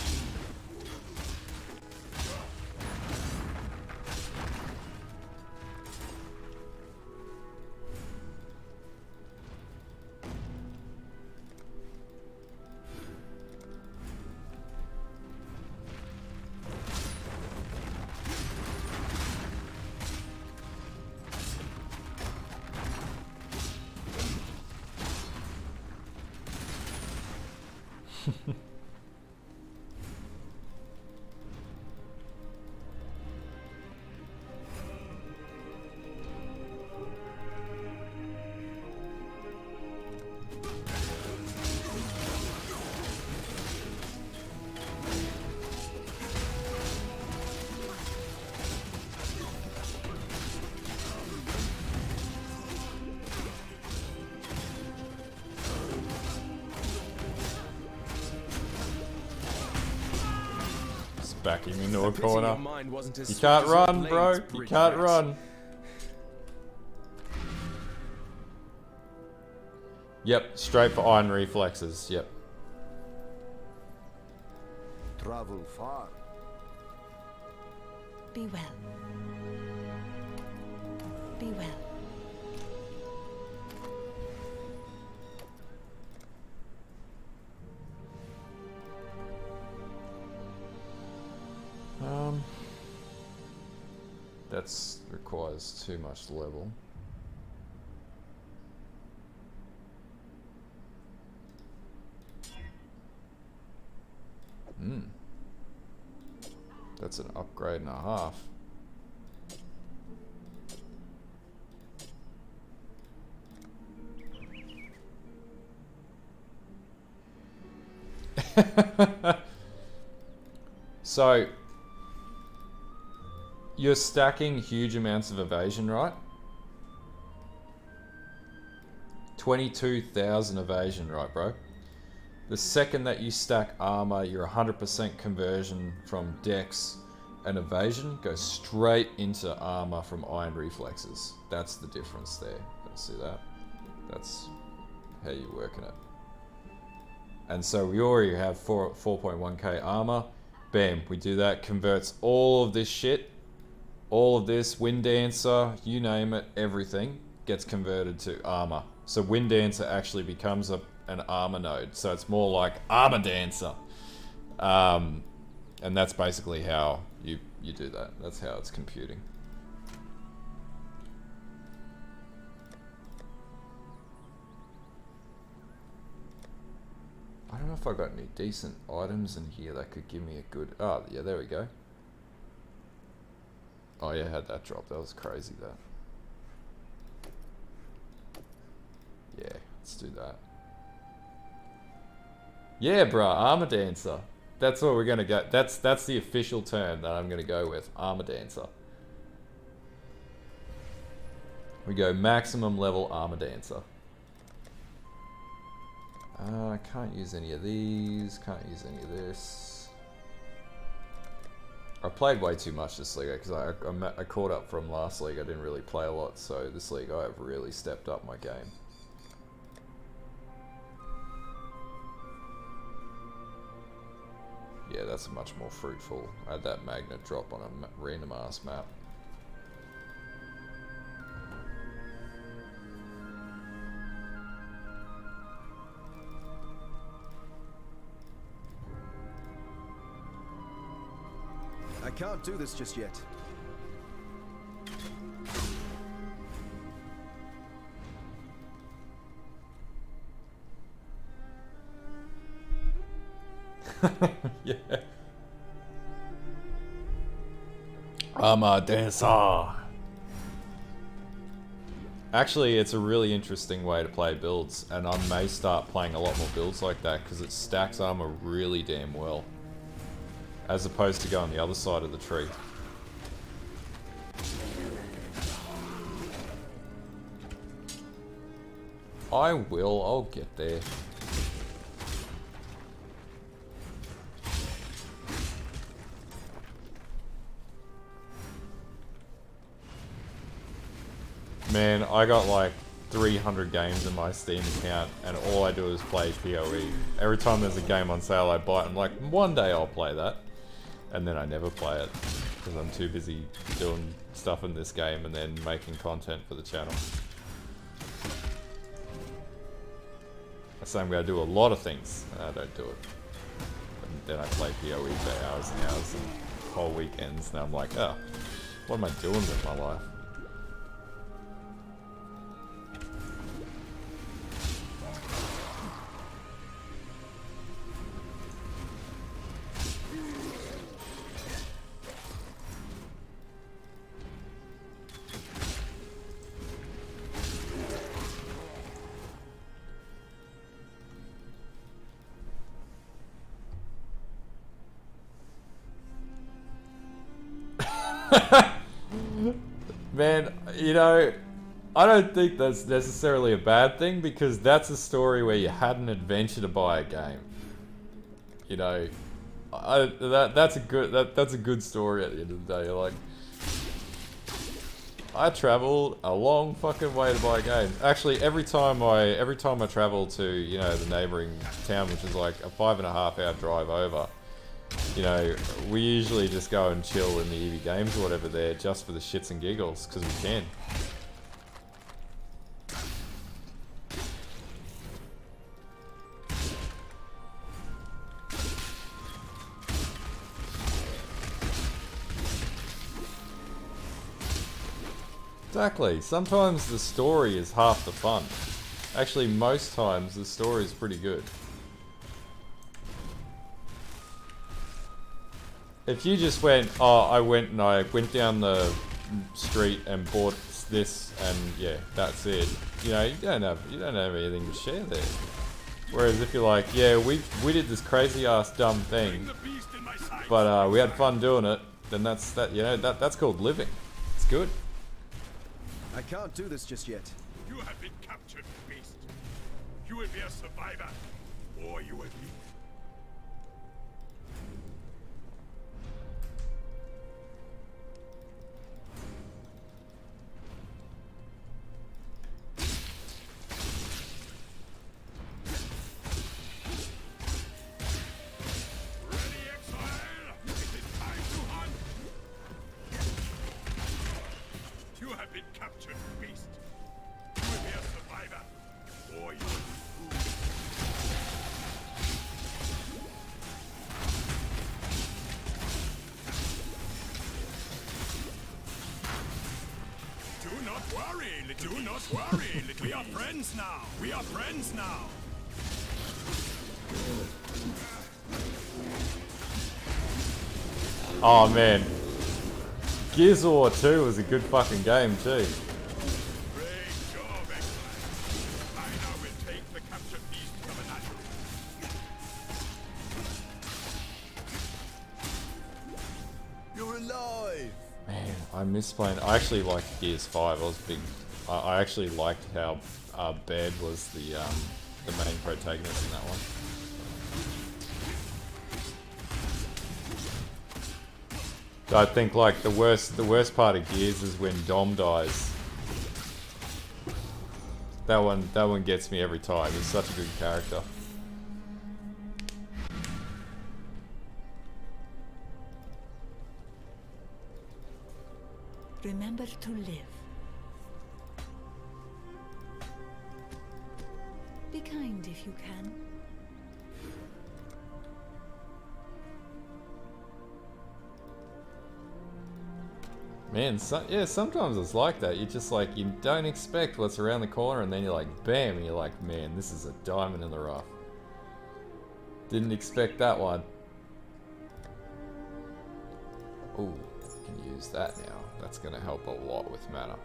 Back him into a corner. You can't run, bro. You can't run. Yep, straight for iron reflexes. Yep. Travel far. Be well. Be well. That's requires too much level. That's an upgrade and a half. So you're stacking huge amounts of evasion, right? 22,000 evasion, right, bro? The second that you stack armor, your 100% conversion from dex and evasion goes straight into armor from iron reflexes. That's the difference there. See that? That's how you're working it. And so we already have 4.1k armor. Bam, we do that, converts all of this shit. All of this, Armordancer, you name it, everything gets converted to armor. So Armordancer actually becomes an armor node. So it's more like Armordancer. And that's basically how you do that. That's how it's computing. I don't know if I got any decent items in here that could give me a good... Oh, yeah, there we go. Oh yeah, I had that drop. That was crazy, that. Yeah, let's do that. Yeah, bruh, Armordancer. That's what we're gonna go. That's the official term that I'm gonna go with. Armordancer. We go maximum level Armordancer. I can't use any of these. Can't use any of this. I played way too much this league because I caught up from last league. I didn't really play a lot, so this league I have really stepped up my game. Yeah, that's much more fruitful. I had that magnet drop on a random ass map. I can't do this just yet. Yeah. Armordancer. Actually, it's a really interesting way to play builds, and I may start playing a lot more builds like that because it stacks armor really damn well, as opposed to going the other side of the tree. I will. I'll get there. Man, I got like 300 games in my Steam account, and all I do is play POE. Every time there's a game on sale, I buy it. I'm like, one day I'll play that. And then I never play it, because I'm too busy doing stuff in this game and then making content for the channel. I say I'm going to do a lot of things, and I don't do it. And then I play POE for hours and hours and whole weekends, and I'm like, oh, what am I doing with my life? Man, you know, I don't think that's necessarily a bad thing, because that's a story where you had an adventure to buy a game. You know, that's a good story at the end of the day. Like, I traveled a long fucking way to buy a game. Actually, every time I travel to, you know, the neighboring town, which is like a 5.5 hour drive over, you know, we usually just go and chill in the EV Games or whatever there, just for the shits and giggles, because we can. Exactly. Sometimes the story is half the fun. Actually, most times the story is pretty good. If you just went, oh, I went down the street and bought this, and yeah, that's it. You know, you don't have anything to share there. Whereas if you're like, yeah, we did this crazy ass dumb thing, but we had fun doing it, then that's called living. It's good. I can't do this just yet. You have been captured, beast. You will be a survivor, or you will be. Ready, Exile? It is time to hunt. You have been captured, beast. You will be a survivor, or you will be food. Do not worry, little. Do not worry, little. We are friends now. We are friends now. Oh man, Gears of War 2 was a good fucking game too. Great job, Exile. I now will take the captured beast from a natural. You're alive! Man, I miss playing. I actually liked Gears 5. I was big. I actually liked how Baird was the main protagonist in that one. I think like the worst part of Gears is when Dom dies. That one gets me every time. He's such a good character. Remember to live. Be kind if you can. Man, yeah, sometimes it's like that. You just like, you don't expect what's around the corner, and then you're like, bam, and you're like, man, this is a diamond in the rough. Didn't expect that one. Ooh, can use that now. That's gonna help a lot with mana.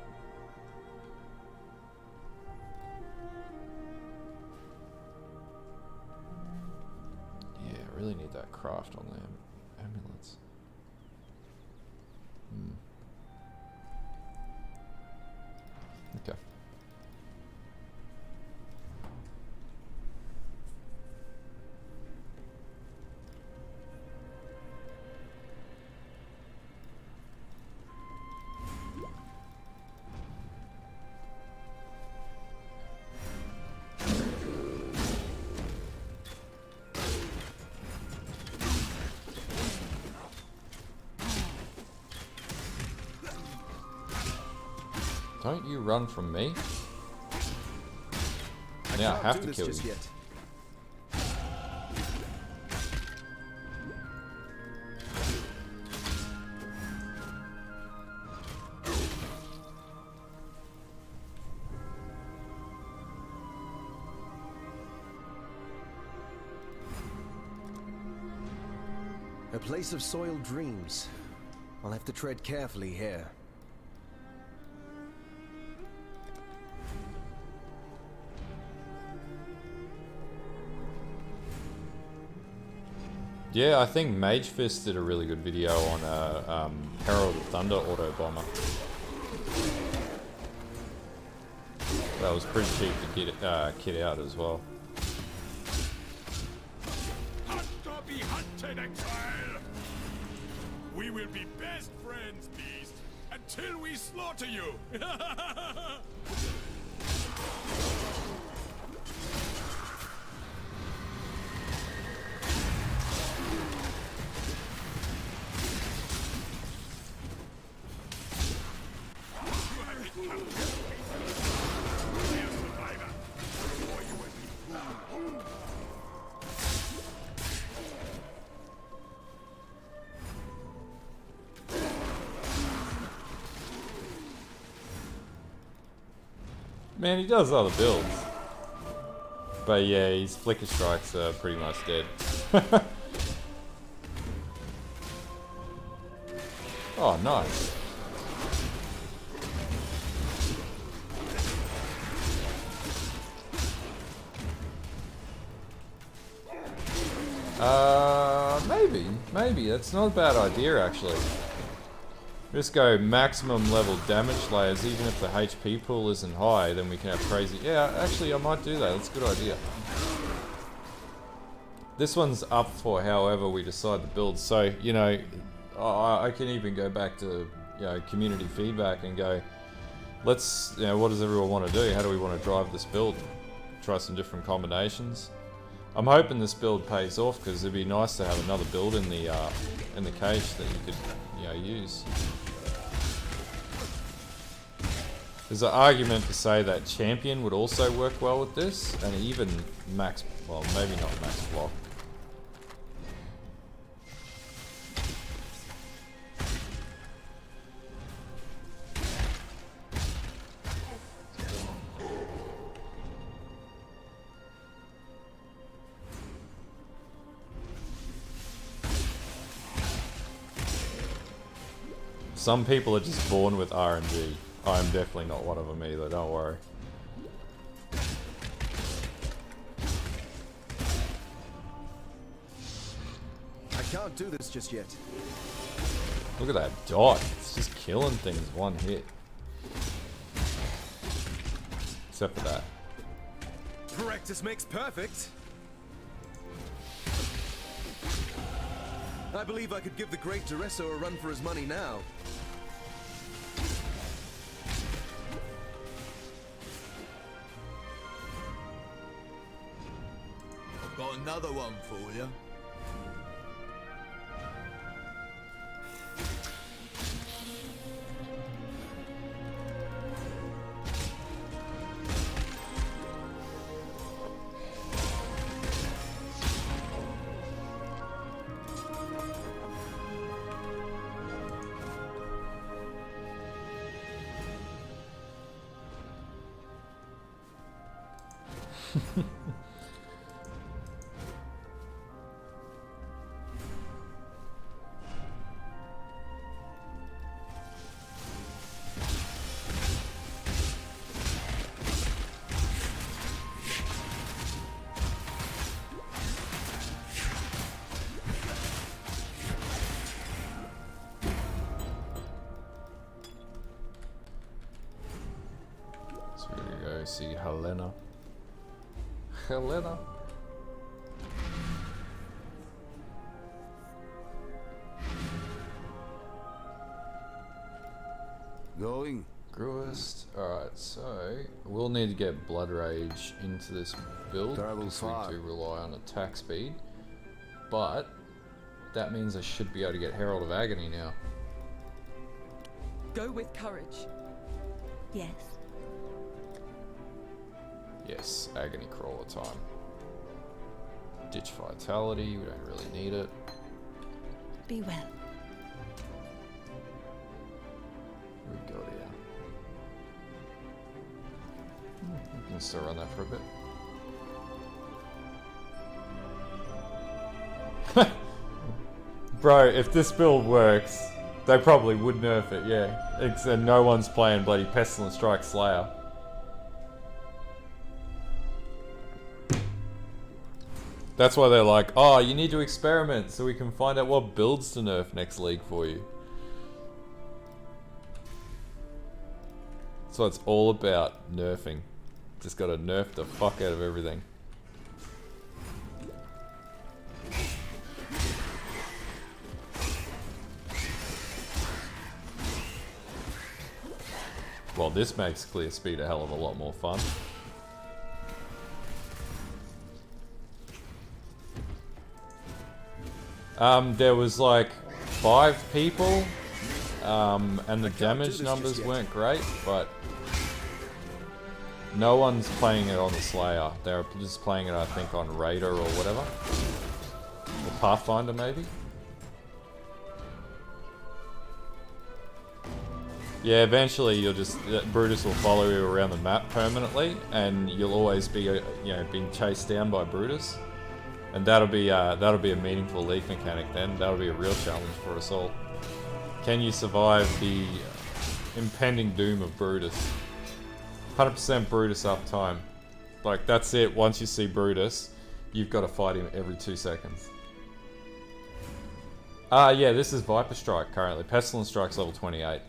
Yeah, I really need that craft on the amulets. Okay. Don't you run from me? I Now I can't have do to this kill just you. yet. A place of soiled dreams. I'll have to tread carefully here. Yeah, I think Mage Fist did a really good video on Herald of Thunder auto bomber. That was pretty cheap to get kit out as well. Hunt or be hunted, Exile! We will be best friends, Beast, until we slaughter you! Man, he does other builds. But yeah, his Flicker Strikes are pretty much dead. Oh, nice. Maybe. That's not a bad idea, actually. Just go maximum level damage layers, even if the HP pool isn't high, then we can have crazy... Yeah, actually, I might do that. That's a good idea. This one's up for however we decide to build. So, you know, I can even go back to, you know, community feedback and go, let's, you know, what does everyone want to do? How do we want to drive this build? Try some different combinations. I'm hoping this build pays off, because it'd be nice to have another build in the cache that you could, you know, use. There's an argument to say that Champion would also work well with this, and even max, well, maybe not max block. Some people are just born with RNG. I'm definitely not one of them either, don't worry. I can't do this just yet. Look at that dot. It's just killing things one hit. Except for that. Practice makes perfect. I believe I could give the great Duresso a run for his money now. I've got another one for you. So we're gonna go see Helena. Helena. Going. Gruist. Alright, so we'll need to get Blood Rage into this build because we do rely on attack speed. But that means I should be able to get Herald of Agony now. Go with courage. Yes. Yes, agony crawler time. Ditch vitality, we don't really need it. Be well. What we got here? We can still run that for a bit. Bro, if this build works, they probably would nerf it, yeah. Except no one's playing bloody Pestilent Strike Slayer. That's why they're like, oh, you need to experiment so we can find out what builds to nerf next league for you. That's what it's all about, nerfing. Just gotta nerf the fuck out of everything. Well, this makes clear speed a hell of a lot more fun. There was like 5 people, and the damage numbers weren't great, but no one's playing it on the Slayer. They're just playing it, I think, on Raider or whatever. Or Pathfinder, maybe? Yeah, eventually you'll just, Brutus will follow you around the map permanently, and you'll always be, you know, being chased down by Brutus. And that'll be a meaningful league mechanic then. That'll be a real challenge for us all. Can you survive the impending doom of Brutus? 100% Brutus uptime. Like, that's it. Once you see Brutus, you've got to fight him every 2 seconds. Yeah, this is Viper Strike currently. Pestilent Strike's level 28.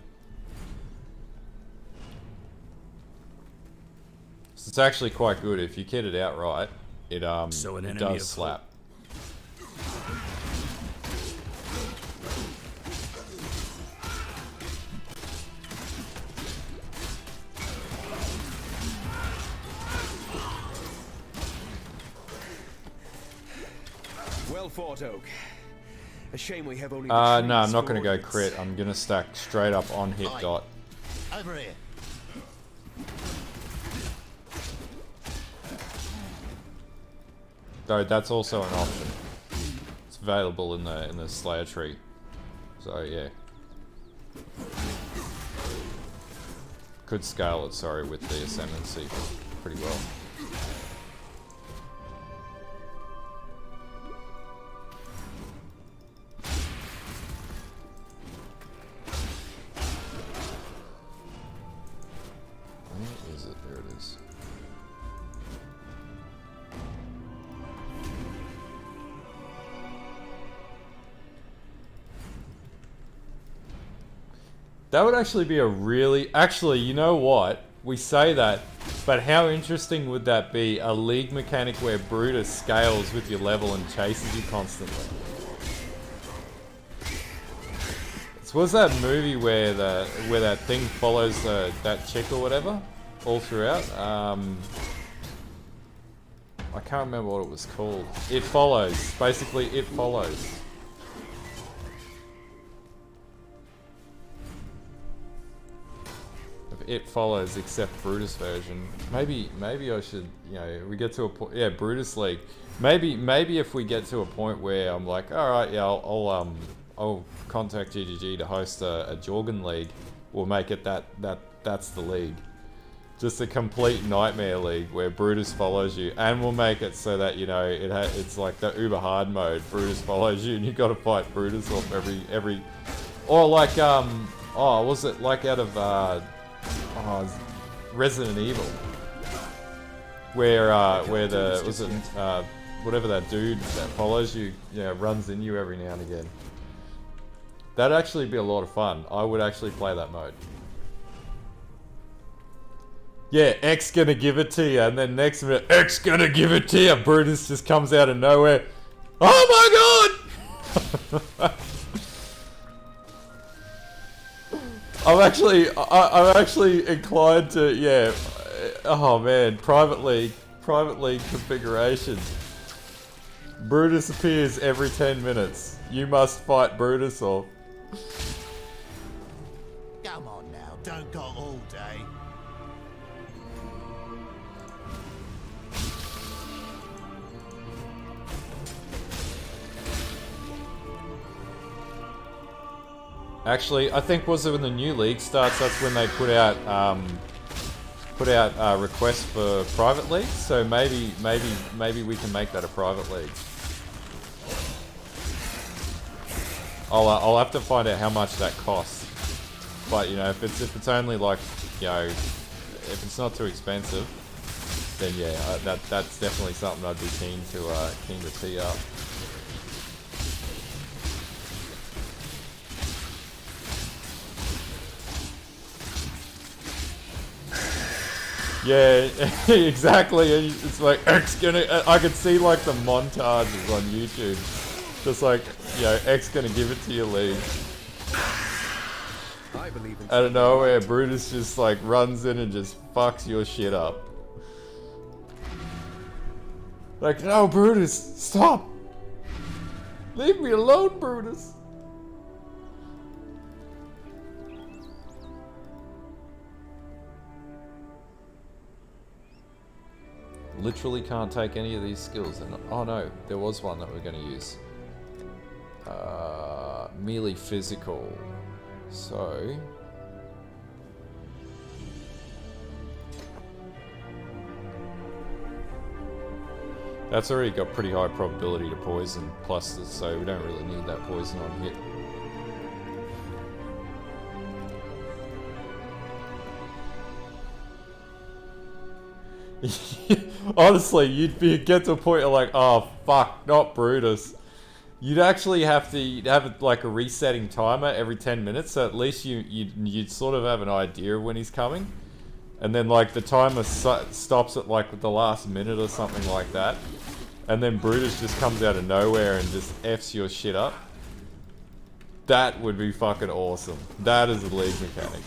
So it's actually quite good. If you kit it out right, it does slap. Well fought, Oak. A shame we have only. No, I'm not going to go crit. I'm going to stack straight up on hit dot. Over here. Though that's also an option. It's available in the Slayer tree. So yeah. Could scale it, sorry, with the Ascendancy pretty well. Where is it? There it is. That would actually be a really... Actually, you know what? We say that, but how interesting would that be? A league mechanic where Brutus scales with your level and chases you constantly. So was that movie where that thing follows that chick or whatever all throughout? I can't remember what it was called. It Follows. Basically, It Follows. It Follows, except Brutus version. Maybe I should, you know, we get to a point. Yeah, Brutus League. Maybe if we get to a point where I'm like, all right, yeah, I'll contact GGG to host a Jorgen League. We'll make it that's the league. Just a complete nightmare league where Brutus follows you, and we'll make it so that, you know, it's like the uber hard mode. Brutus follows you, and you got to fight Brutus off every, or like was it like out of Resident Evil, where the whatever that dude that follows you, you know, runs in you every now and again. That'd actually be a lot of fun. I would actually play that mode. Yeah, X gonna give it to you, and then next minute, X gonna give it to you. Brutus just comes out of nowhere. Oh my god! I'm actually inclined to, yeah. Oh man, private league configuration. Brutus appears every 10 minutes. You must fight Brutus off. Come on now, don't go all day. Actually, I think was it when the new league starts? That's when they put out requests for private leagues. So maybe we can make that a private league. I'll have to find out how much that costs. But you know, if it's only like, you know, if it's not too expensive, then yeah, that's definitely something I'd be keen to tee up. Yeah, exactly. And it's like X gonna. I could see like the montages on YouTube, just like, you know, X gonna give it to your league. I believe in Out of nowhere, Brutus just like runs in and just fucks your shit up. Like, no, Brutus, stop! Leave me alone, Brutus! Literally can't take any of these skills. And oh no, there was one that we're going to use. Merely physical. So... that's already got pretty high probability to poison, plus so we don't really need that poison on hit. Honestly, you'd get to a point of like, oh fuck, not Brutus. You'd actually have to have like a resetting timer every 10 minutes, so at least you'd sort of have an idea of when he's coming. And then like the timer stops at like the last minute or something like that. And then Brutus just comes out of nowhere and just F's your shit up. That would be fucking awesome. That is a league mechanic.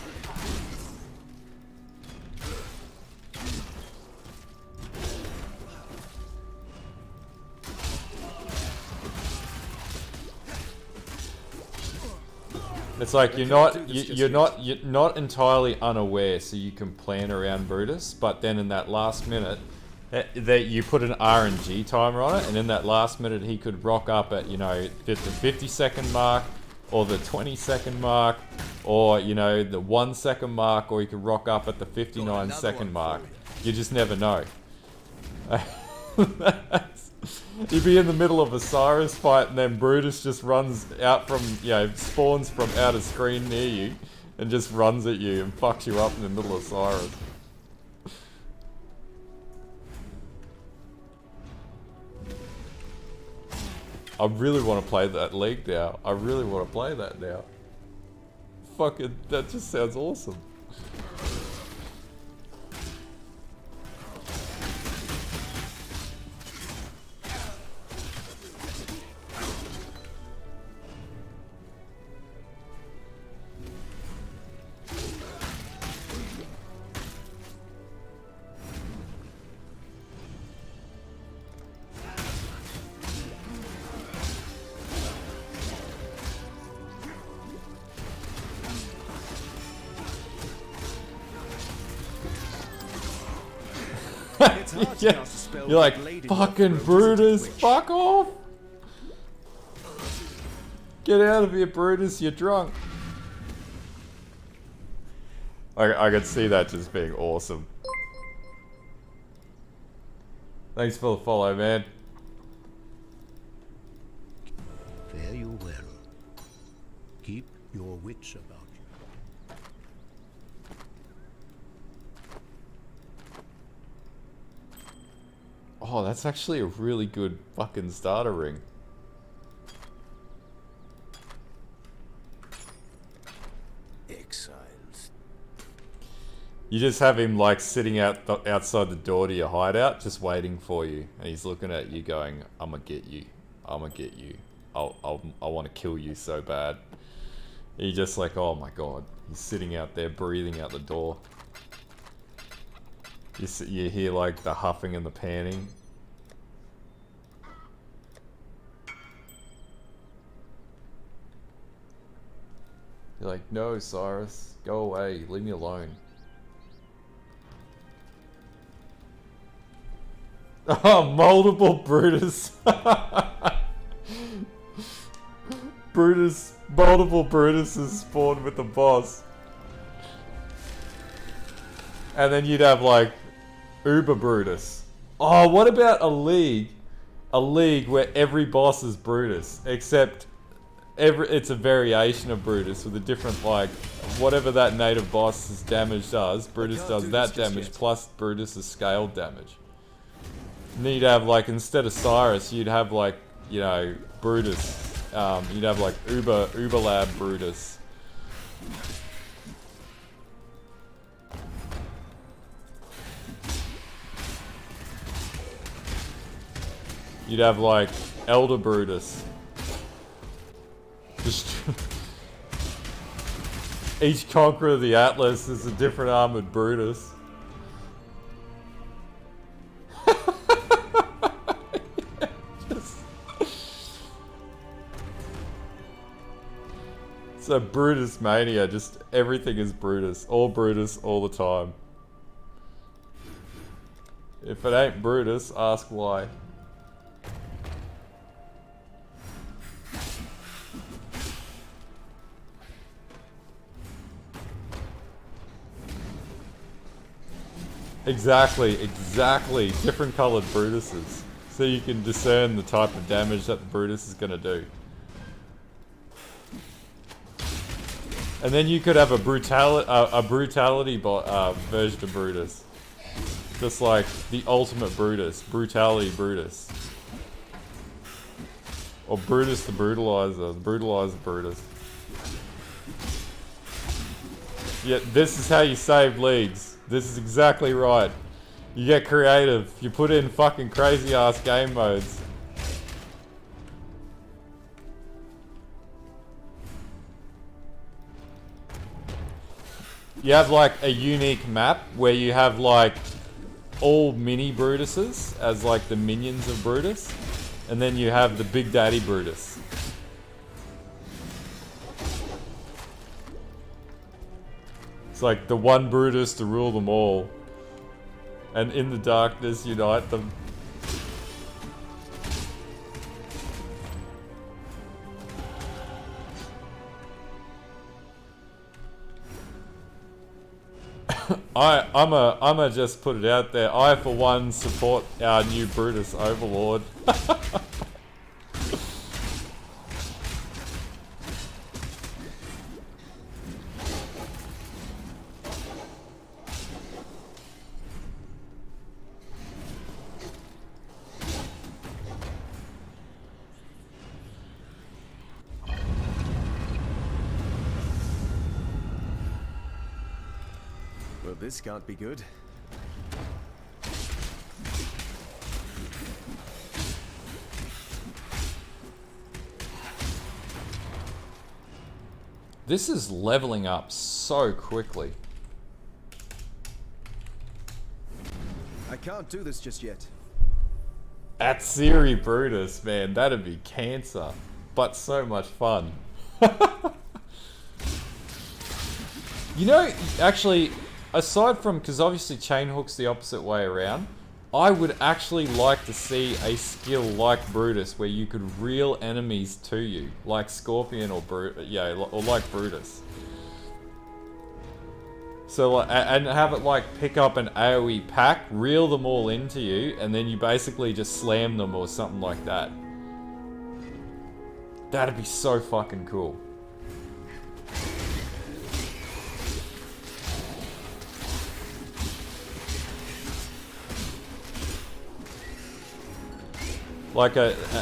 It's like you're not entirely unaware, so you can plan around Brutus, but then in that last minute, that you put an RNG timer on it, and in that last minute he could rock up at, you know, the 50-second mark, or the 20-second mark, or, you know, the 1 second mark, or he could rock up at the 59-second mark. You just never know. You'd be in the middle of a Cyrus fight, and then Brutus just runs out from, you know, spawns from out of screen near you, and just runs at you and fucks you up in the middle of Cyrus. I really want to play that league now. I really want to play that now. Fucking, that just sounds awesome. Yeah. You're like, fucking Brutus, fuck off! Get out of here, Brutus, you're drunk. I could see that just being awesome. Thanks for the follow, man. Fare you well. Keep your wits about you. Oh, that's actually a really good fucking starter ring. Exiles. You just have him like sitting outside the door to your hideout, just waiting for you, and he's looking at you, going, "I'm gonna get you. I'm gonna get you. I want to kill you so bad." And you're just like, "Oh my god!" He's sitting out there, breathing out the door. You hear like the huffing and the panning. You're like, "No, Cyrus, go away. Leave me alone." Oh, multiple Brutus. Brutus, multiple Brutuses spawned with the boss. And then you'd have like Uber Brutus. Oh, what about a league? A league where every boss is Brutus, except it's a variation of Brutus with a different, like, whatever that native boss's damage does, Brutus does that damage plus Brutus's scaled damage. And then you'd have, like, instead of Cyrus, you'd have, like, you know, Brutus. You'd have, like, Uber Lab Brutus. You'd have, like, Elder Brutus. Just each Conqueror of the Atlas is a different armored Brutus. So Brutus Mania, just everything is Brutus all the time. If it ain't Brutus, ask why. Exactly. Different colored Brutuses. So you can discern the type of damage that the Brutus is going to do. And then you could have a brutality version of Brutus. Just like the ultimate Brutus. Brutality Brutus. Or Brutus the Brutalizer. The Brutalizer Brutus. Yeah, this is how you save leagues. This is exactly right. You get creative. You put in fucking crazy ass game modes. You have like a unique map where you have like all mini Brutuses as like the minions of Brutus. And then you have the Big Daddy Brutus. It's like the one Brutus to rule them all. And in the darkness unite them. I'ma just put it out there. I for one support our new Brutus Overlord. Well, this can't be good. This is leveling up so quickly. I can't do this just yet. At Siri Brutus, man, that'd be cancer. But so much fun. You know, actually, aside from, because obviously chain hook's the opposite way around, I would actually like to see a skill like Brutus where you could reel enemies to you, like Scorpion or or like Brutus. So, and have it like pick up an AoE pack, reel them all into you, and then you basically just slam them or something like that. That'd be so fucking cool. Like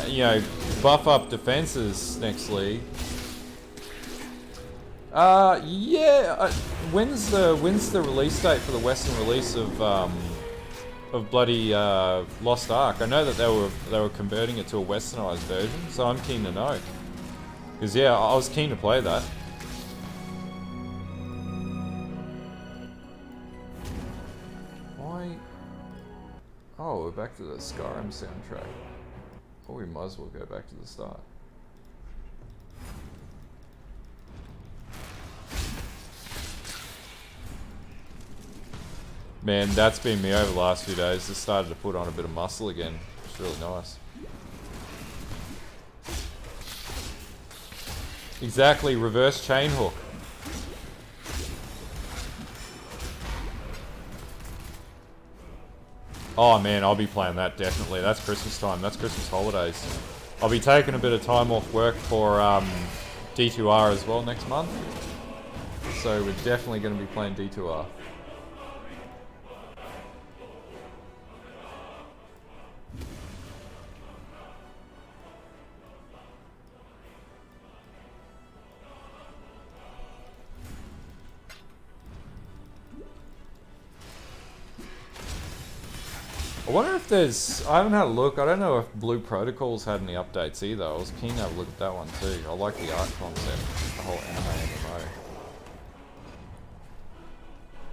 you know, buff up defenses next league. Yeah. When's the release date for the Western release of bloody Lost Ark? I know that they were converting it to a Westernized version, so I'm keen to know. Cause yeah, I was keen to play that. Why? Oh, we're back to the Skyrim soundtrack. Or we might as well go back to the start. Man, that's been me over the last few days. Just started to put on a bit of muscle again. It's really nice. Exactly, reverse chain hook. Oh man, I'll be playing that definitely. That's Christmas time. That's Christmas holidays. I'll be taking a bit of time off work for D2R as well next month. So we're definitely going to be playing D2R. I wonder if there's... I haven't had a look. I don't know if Blue Protocol's had any updates either. I was keen to have a look at that one too. I like the art concept. The whole anime MMO.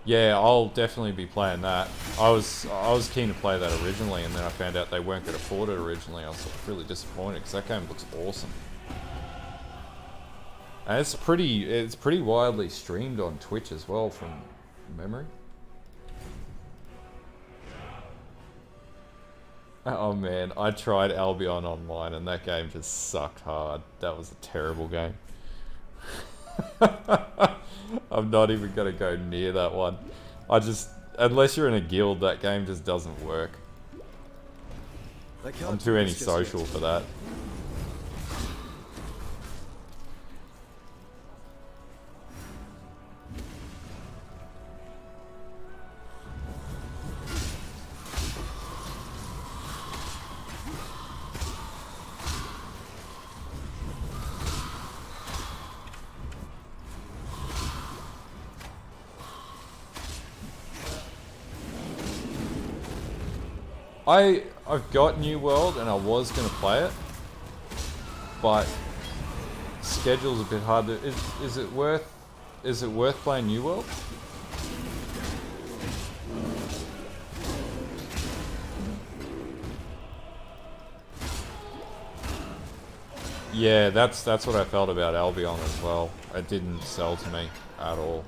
Yeah, I'll definitely be playing that. I was keen to play that originally, and then I found out they weren't going to afford it originally. I was really disappointed because that game looks awesome. And it's pretty widely streamed on Twitch as well from memory. Oh man, I tried Albion Online and that game just sucked hard. That was a terrible game. I'm not even gonna go near that one. Unless you're in a guild, that game just doesn't work. I'm too antisocial for that. I've got New World and I was gonna play it, but schedule's a bit hard to. Is it worth playing New World? Yeah, that's what I felt about Albion as well. It didn't sell to me at all.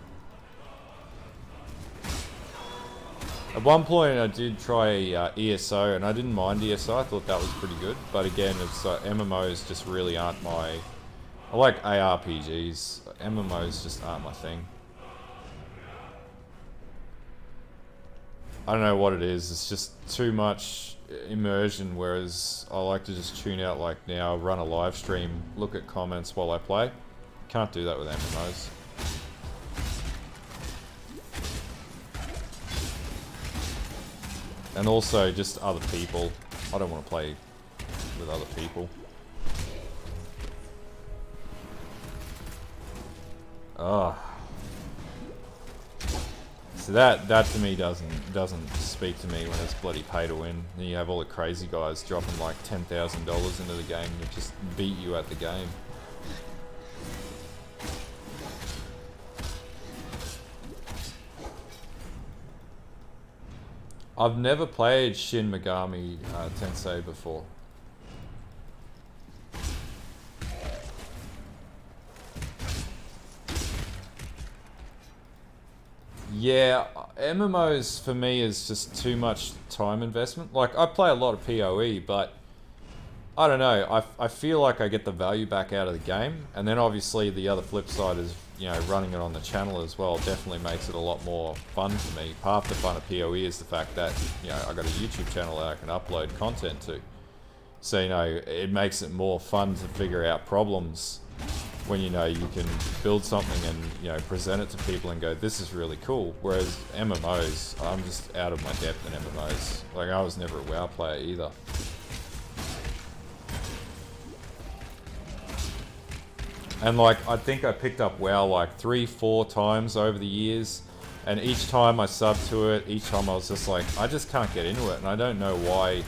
At one point I did try ESO and I didn't mind ESO, I thought that was pretty good. But again, it's MMOs just really aren't my... I like ARPGs, MMOs just aren't my thing. I don't know what it is, it's just too much immersion, whereas I like to just tune out like now, run a live stream, look at comments while I play. Can't do that with MMOs. And also just other people. I don't want to play with other people. Ah. So that to me doesn't speak to me when it's bloody pay to win. And you have all the crazy guys dropping like $10,000 into the game to just beat you at the game. I've never played Shin Megami Tensei before. Yeah, MMOs for me is just too much time investment. Like, I play a lot of POE, but I don't know, I feel like I get the value back out of the game, and then obviously the other flip side is, you know, running it on the channel as well definitely makes it a lot more fun for me. Half the fun of POE is the fact that, you know, I got a YouTube channel that I can upload content to. So, you know, it makes it more fun to figure out problems when, you know, you can build something and, you know, present it to people and go, this is really cool. Whereas MMOs, I'm just out of my depth in MMOs. Like, I was never a WoW player either. And like, I think I picked up WoW like 3-4 times over the years, and each time I subbed to it, each time I was just like, I just can't get into it, and I don't know why.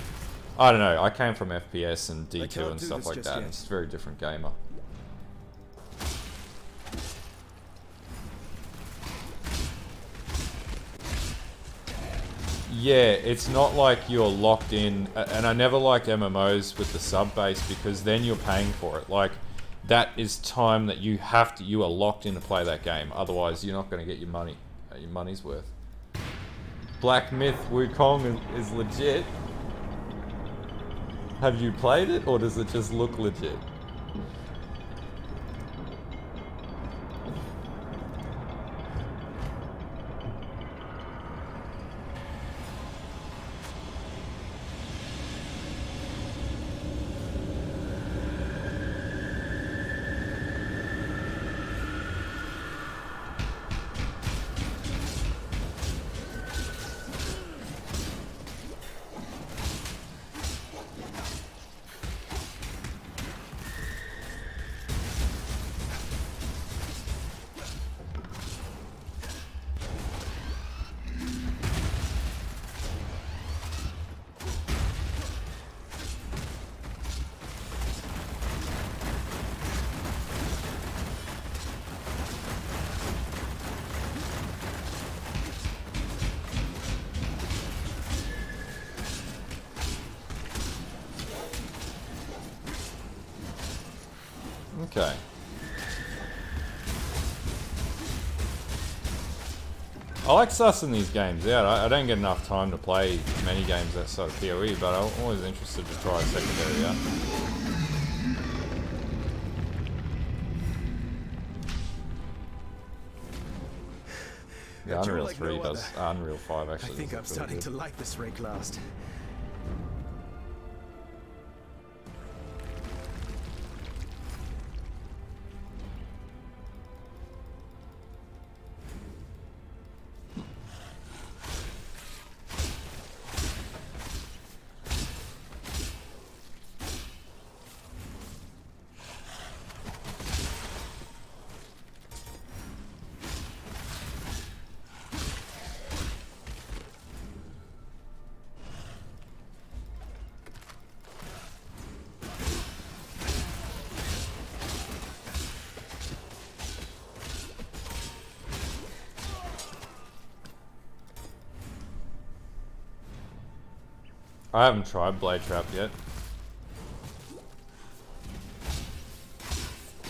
I don't know, I came from FPS and D2 and stuff like that, and it's a very different gamer. Yeah, it's not like you're locked in, and I never liked MMOs with the sub base because then you're paying for it. Like, that is time that you are locked in to play that game. Otherwise, you're not going to get your money's worth. Black Myth Wukong is legit. Have you played it, or does it just look legit? Okay. I like sussing these games out. I don't get enough time to play many games outside of POE, but I'm always interested to try a secondary out. Yeah, Unreal 3 does. Unreal 5 actually. I think I'm starting to like this ray blast. I haven't tried Blade Trap yet.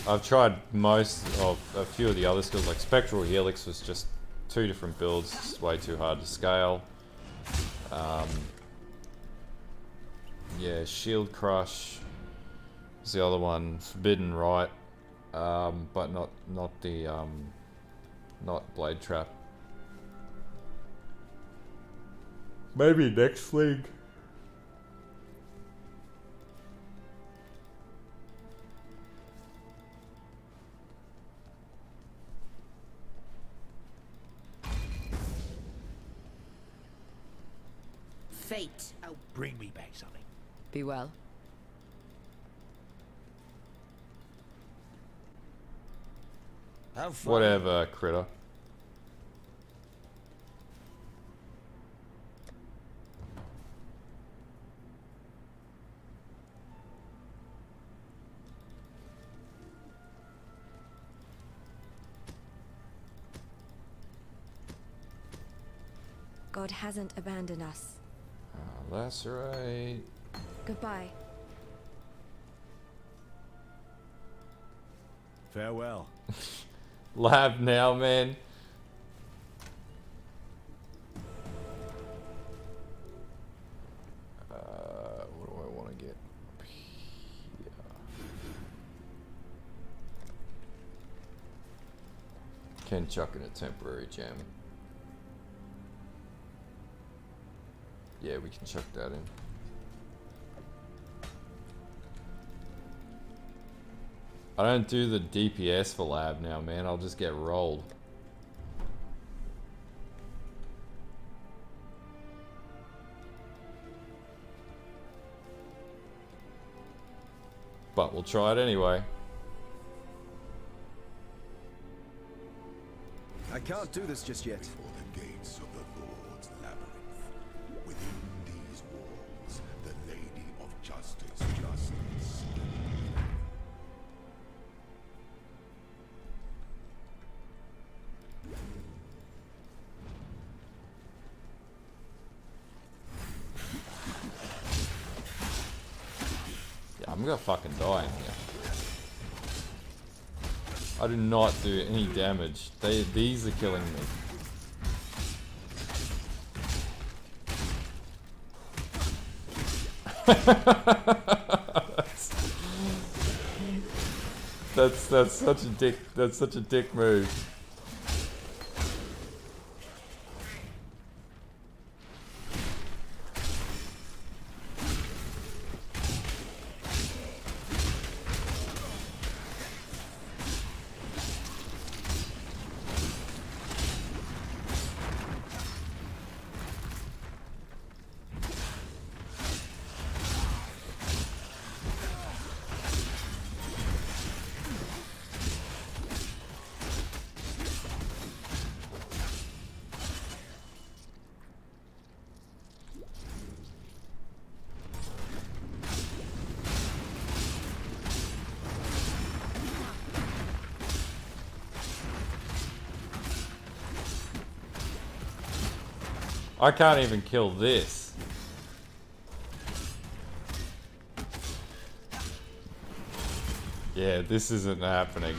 I've tried most of a few of the other skills, like Spectral Helix was just 2 different builds, it's way too hard to scale. Yeah, Shield Crush is the other one, Forbidden Right, but not Blade Trap. Maybe next league. Fate. Oh, bring me back something. Be well. Have fun. Whatever, critter. God hasn't abandoned us. Lacerate. Goodbye. Farewell. Lab now, man. What do I want to get up here? Can chuck in a temporary gem. Yeah, we can chuck that in. I don't do the DPS for lab now, man. I'll just get rolled. But we'll try it anyway. I can't do this just yet. Before the gates of the Lord's labyrinth, within these walls, the Lady of Justice stands. Yeah, I'm gonna fucking die in here. I do not do any damage. These are killing me. That's such a dick. That's such a dick move. I can't even kill this. Yeah, this isn't happening.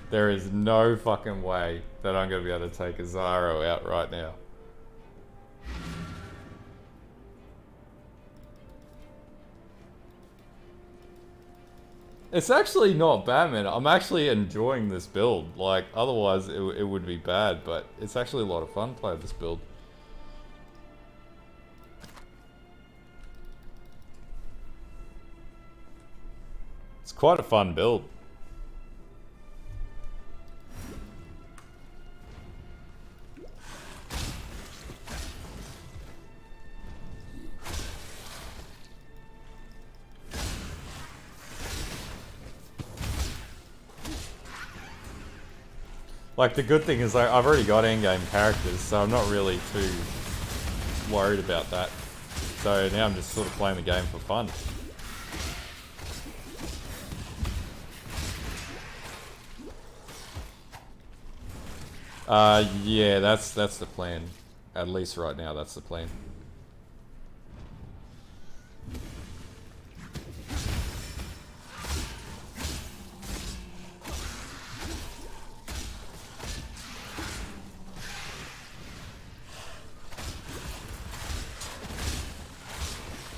There is no fucking way that I'm going to be able to take a Zyro out right now. It's actually not bad, man. I'm actually enjoying this build. Like, otherwise it would be bad, but it's actually a lot of fun playing this build. It's quite a fun build. Like, the good thing is I've already got endgame characters, so I'm not really too worried about that. So now I'm just sort of playing the game for fun. Yeah, that's the plan. At least right now, that's the plan.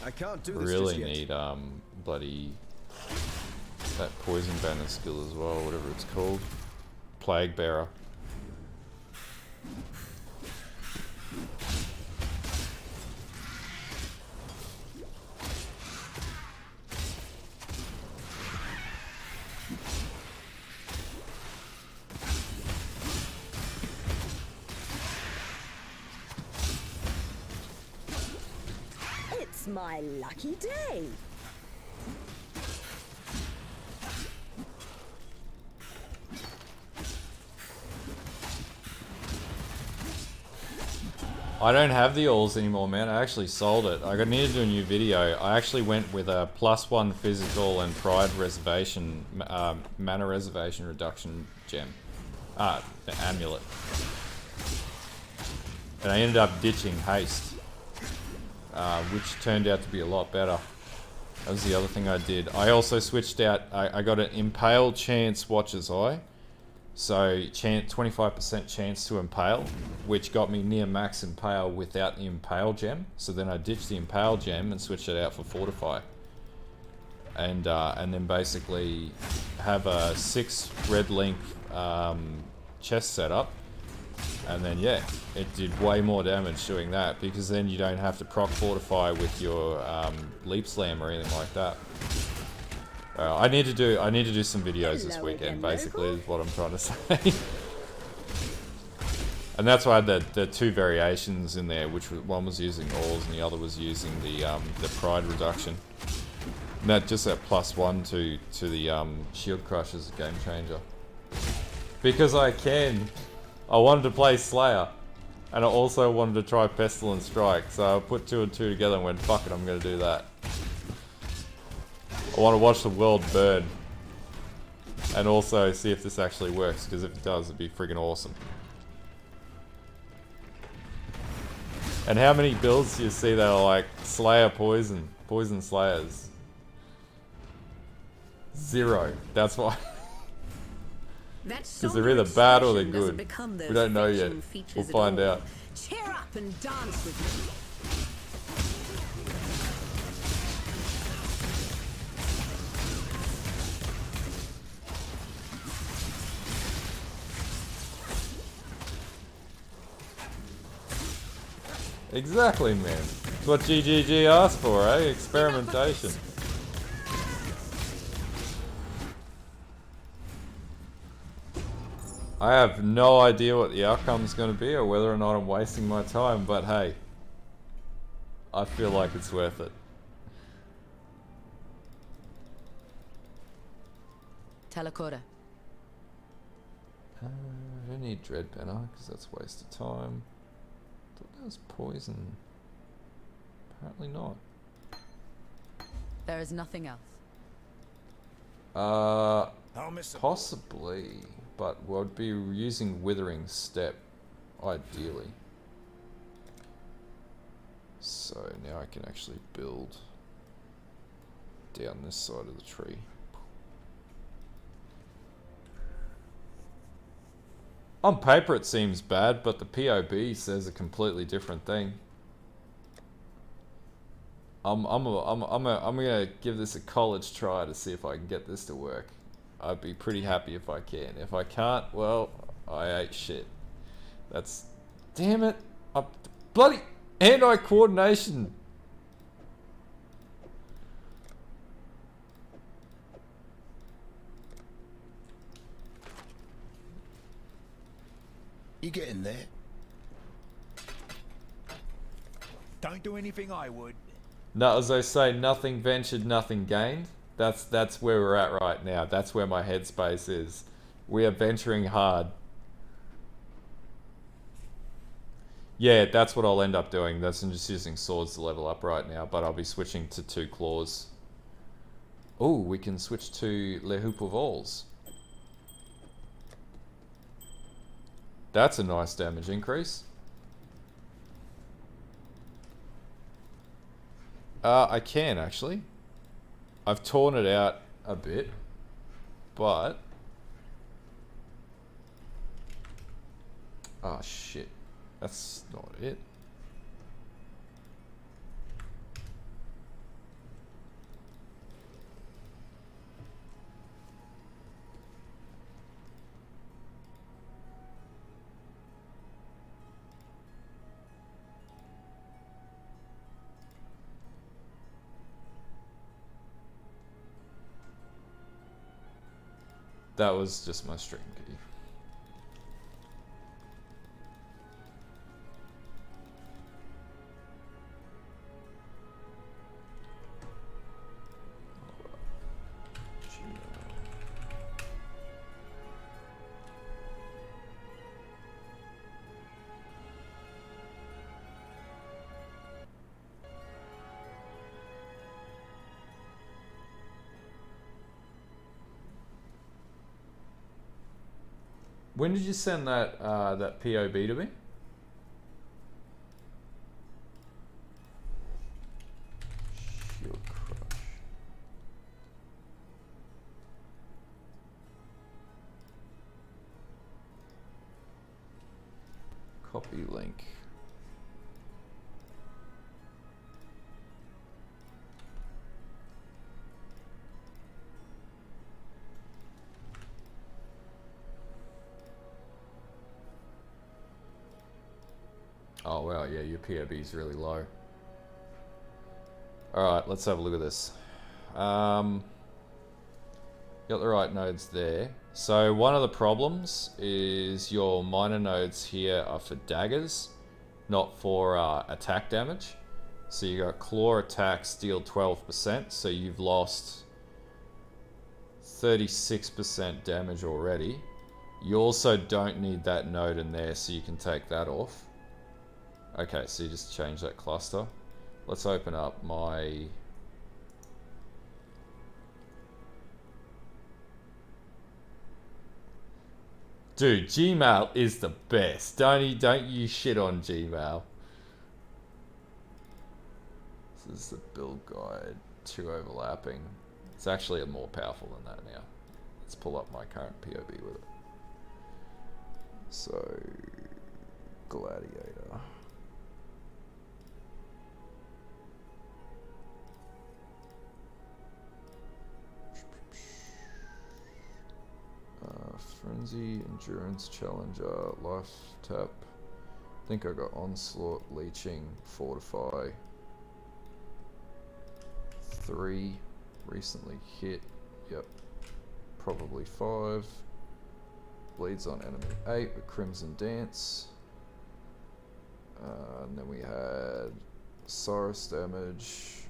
I can't do this Really just yet. need bloody that poison banner skill as well, whatever it's called. Plague bearer. It's my lucky day. I don't have the alls anymore, man. I actually sold it. I need to do a new video. I actually went with a +1 physical and pride reservation, mana reservation reduction gem. Amulet. And I ended up ditching haste, which turned out to be a lot better. That was the other thing I did. I also switched out, I got an impale chance Watcher's Eye. So 25% chance to impale, which got me near max impale without the impale gem. So then I ditched the impale gem and switched it out for fortify. And then basically have a 6 red link chest setup. And then yeah, it did way more damage doing that, because then you don't have to proc fortify with your leap slam or anything like that. I need to do some videos this weekend, basically, is what I'm trying to say. And that's why I had the 2 variations in there, which one was using alls and the other was using the pride reduction. And that just that +1 to the shield crush is a game changer. Because I wanted to play Slayer, and I also wanted to try Pestilent Strike, so I put 2 and 2 together and went, fuck it, I'm gonna do that. I want to watch the world burn. And also see if this actually works, because if it does, it'd be friggin' awesome. And how many builds do you see that are like Slayer Poison? Poison Slayers? 0. That's why. Because they're either bad or they're good. We don't know yet. We'll find out. Cheer up and dance with me. Exactly, man. That's what GGG asked for, eh? Experimentation. I have no idea what the outcome's going to be or whether or not I'm wasting my time, but hey, I feel like it's worth it. Telekora. I don't need Dread Banner because that's a waste of time. I thought that was poison. Apparently not. There is nothing else. Possibly, but we'll be using Withering Step, ideally. So now I can actually build down this side of the tree. On paper it seems bad, but the POB says a completely different thing. I'm gonna give this a college try to see if I can get this to work. I'd be pretty happy if I can. If I can't, well, I ate shit. That's... Damn it! Bloody hand-eye coordination! You getting there? Don't do anything I would. No, as I say, nothing ventured, nothing gained. That's where we're at right now. That's where my headspace is. We are venturing hard. Yeah, that's what I'll end up doing. That's I'm just using swords to level up right now, but I'll be switching to 2 claws. Oh, we can switch to Le Hoop of Alls. That's a nice damage increase. I can actually. I've torn it out a bit, but... Oh shit, that's not it. That was just my stream key. When did you send that that POB to me? Shield crush. Copy link. Oh wow, yeah, your POB is really low. Alright, let's have a look at this. Got the right nodes there. So one of the problems is your minor nodes here are for daggers, not for attack damage. So you got claw attacks deal 12%, so you've lost 36% damage already. You also don't need that node in there, so you can take that off. Okay, so you just change that cluster. Let's open up my... Dude, Gmail is the best. Don't you shit on Gmail. This is the build guide, 2 overlapping. It's actually more powerful than that now. Let's pull up my current POB with it. So, Gladiator. Frenzy, Endurance, Challenger, Life Tap. I think I got Onslaught, Leeching, Fortify. 3. Recently hit. Yep. Probably 5. Bleeds on enemy 8 with Crimson Dance. And then we had Cyrus damage.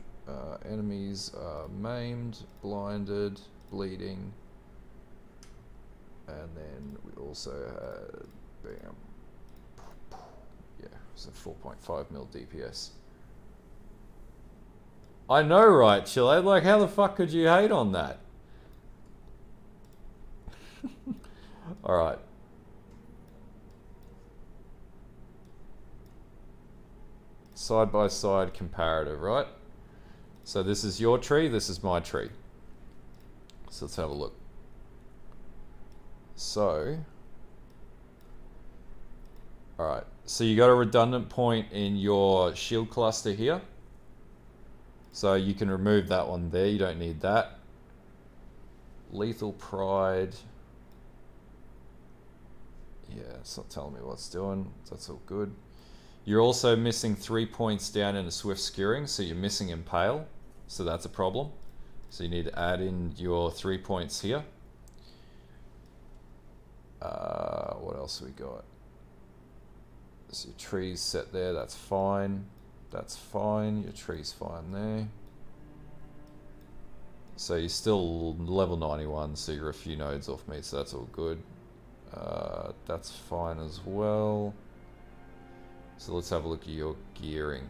Enemies are maimed, blinded, bleeding. And then we also had, bam, yeah, so 4.5 mil DPS. I know, right, Chile? Like, how the fuck could you hate on that? Alright. Side by side comparative, right? So this is your tree, this is my tree. So let's have a look. So, Alright, so you got a redundant point in your shield cluster here. So you can remove that one there, you don't need that. Lethal Pride. Yeah, it's not telling me what it's doing, that's all good. You're also missing 3 points down in a Swift Skewering, so you're missing Impale. So that's a problem. So you need to add in your 3 points here. What else have we got? So your tree's set there, that's fine. That's fine, your tree's fine there. So you're still level 91, so you're a few nodes off me, so that's all good. That's fine as well. So let's have a look at your gearing.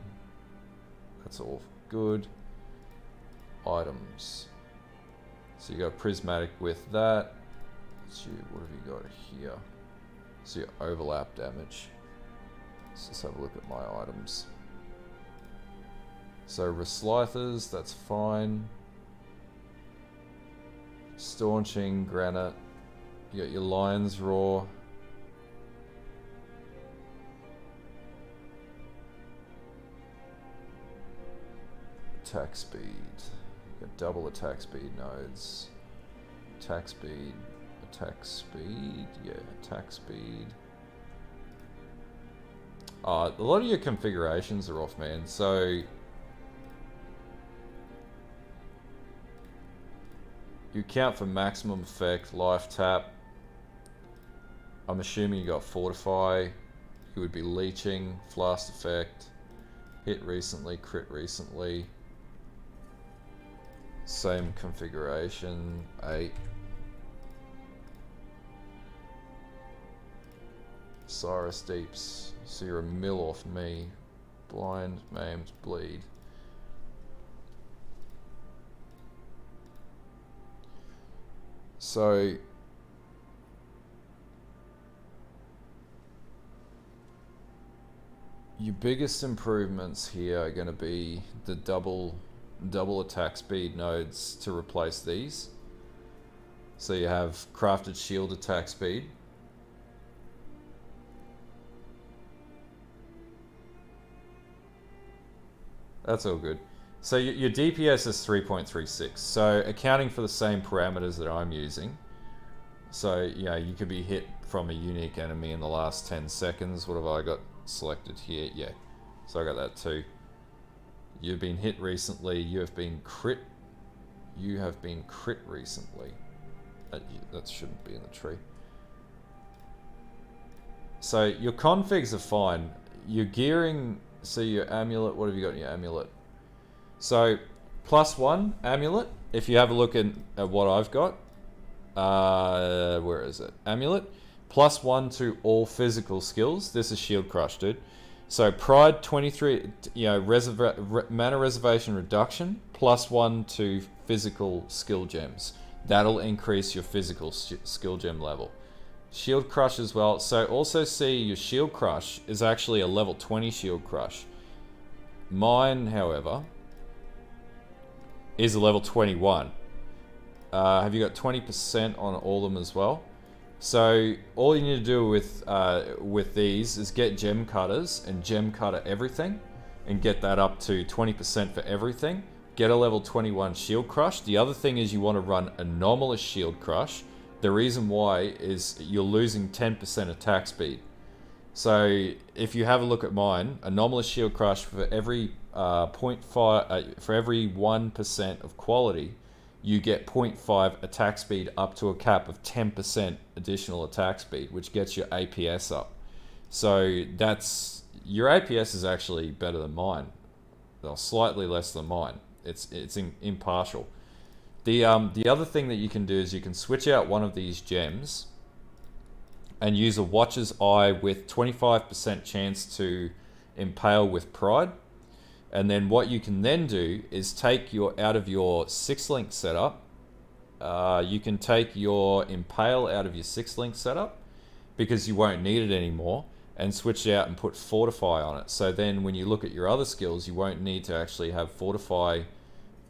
That's all good. Items. So you got prismatic with that. So what have you got here? So your overlap damage. Let's just have a look at my items. So Reslithers, that's fine. Staunching, Granite. You got your Lion's Roar. Attack speed. You got double attack speed nodes. Attack speed. Attack speed. Yeah, attack speed. A lot of your configurations are off, man. So you count for maximum effect, life tap. I'm assuming you got Fortify. You would be leeching, Flask effect, hit recently, crit recently. Same configuration, 8. Cyrus Deeps, so you're a mill off me. Blind, maimed, bleed. So your biggest improvements here are going to be the double attack speed nodes to replace these. So you have crafted shield attack speed. That's all good. So your DPS is 3.36. So accounting for the same parameters that I'm using. So, you know, you could be hit from a unique enemy in the last 10 seconds. What have I got selected here? Yeah. So I got that too. You've been hit recently. You have been crit. You have been crit recently. That shouldn't be in the tree. So your configs are fine. Your gearing, so your amulet, what have you got in your amulet? So +1 amulet, if you have a look at what I've got, where is it? Amulet, +1 to all physical skills. This is Shield Crush, dude. So Pride 23, you know, mana reservation reduction, +1 to physical skill gems. That'll increase your physical skill gem level. Shield Crush as well. So also see your Shield Crush is actually a level 20 Shield Crush. Mine, however, is a level 21. Have you got 20% on all of them as well? So all you need to do with these is get gem cutters and gem cutter everything and get that up to 20% for everything. Get a level 21 Shield Crush. The other thing is you want to run Anomalous Shield Crush. The reason why is you're losing 10% attack speed. So if you have a look at mine, Anomalous Shield Crush for every 0.5 for every 1% of quality, you get 0.5 attack speed up to a cap of 10% additional attack speed, which gets your APS up. So that's, your APS is actually better than mine. Well, slightly less than mine. It's impartial. The other thing that you can do is you can switch out one of these gems and use a Watcher's Eye with 25% chance to impale with Pride. And then what you can then do is take your, out of your 6-link setup, you can take your impale out of your 6-link setup because you won't need it anymore, and switch it out and put Fortify on it. So then when you look at your other skills, you won't need to actually have Fortify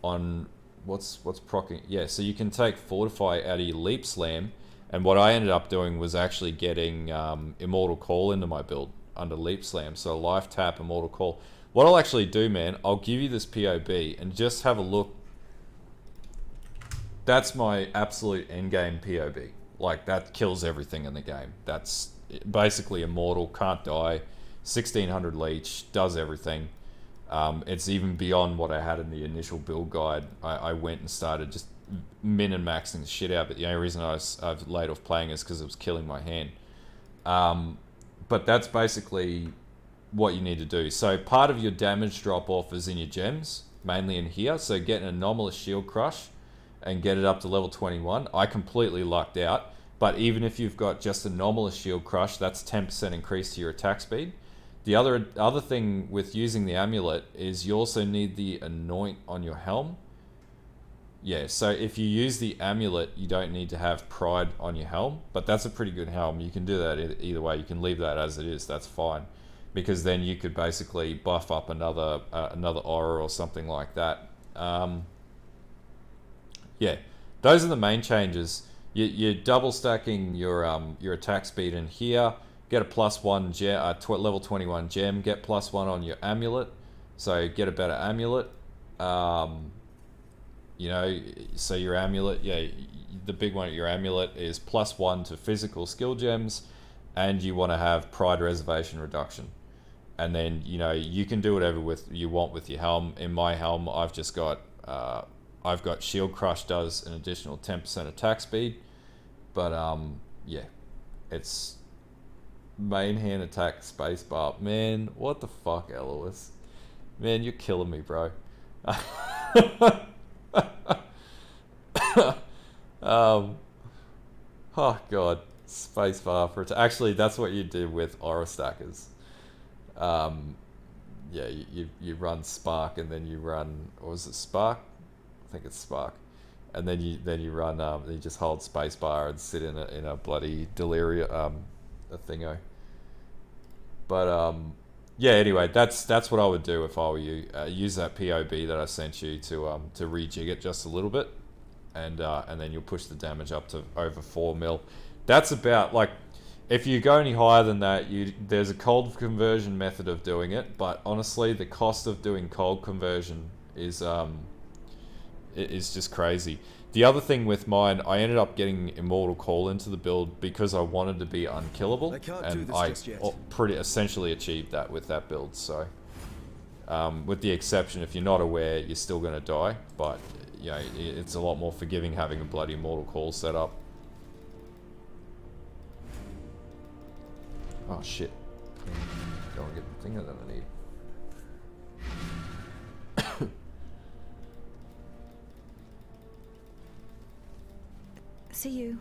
on, what's proccing? Yeah, so you can take Fortify out of your Leap Slam, and what I ended up doing was actually getting Immortal Call into my build, under Leap Slam. So life tap, Immortal Call. What I'll actually do, man, I'll give you this POB and just have a look. That's my absolute endgame POB. Like, that kills everything in the game. That's basically immortal, can't die, 1600 leech, does everything. It's even beyond what I had in the initial build guide. I went and started just min and maxing the shit out, but the only reason I've laid off playing is because it was killing my hand. But that's basically what you need to do. So part of your damage drop off is in your gems, mainly in here. So get an anomalous shield crush and get it up to level 21. I completely lucked out, but even if you've got just anomalous shield crush, that's 10% increase to your attack speed. The other thing with using the amulet is you also need the anoint on your helm. Yeah, so if you use the amulet, you don't need to have pride on your helm, but that's a pretty good helm. You can do that either way. You can leave that as it is, that's fine. Because then you could basically buff up another aura or something like that. Yeah, those are the main changes. You're double stacking your attack speed in here. Get a +1 gem, level 21 gem. Get +1 on your amulet, so get a better amulet. You know, so your amulet, yeah, the big one, your amulet is +1 to physical skill gems, and you want to have pride reservation reduction. And then, you know, you can do whatever you want with your helm. In my helm, I've just got shield crush, does an additional 10% attack speed, but yeah, it's main hand attack spacebar. Man, what the fuck, Elois? Man, you're killing me, bro. Oh god, spacebar for actually that's what you do with aura stackers. Yeah, you run spark and then you run, or was it spark? I think it's spark, and then you run you just hold spacebar and sit in a bloody delirium a thingo. But yeah, anyway, that's what I would do if I were you. Use that POB that I sent you to rejig it just a little bit, and then you'll push the damage up to over 4 mil. That's about, like, if you go any higher than that, there's a cold conversion method of doing it, but honestly, the cost of doing cold conversion is just crazy. The other thing with mine, I ended up getting Immortal Call into the build because I wanted to be unkillable, and I pretty essentially achieved that with that build. So, with the exception, if you're not aware, you're still going to die, but you know, it's a lot more forgiving having a bloody Immortal Call set up. Oh shit! Go and get the thing that I need. See you.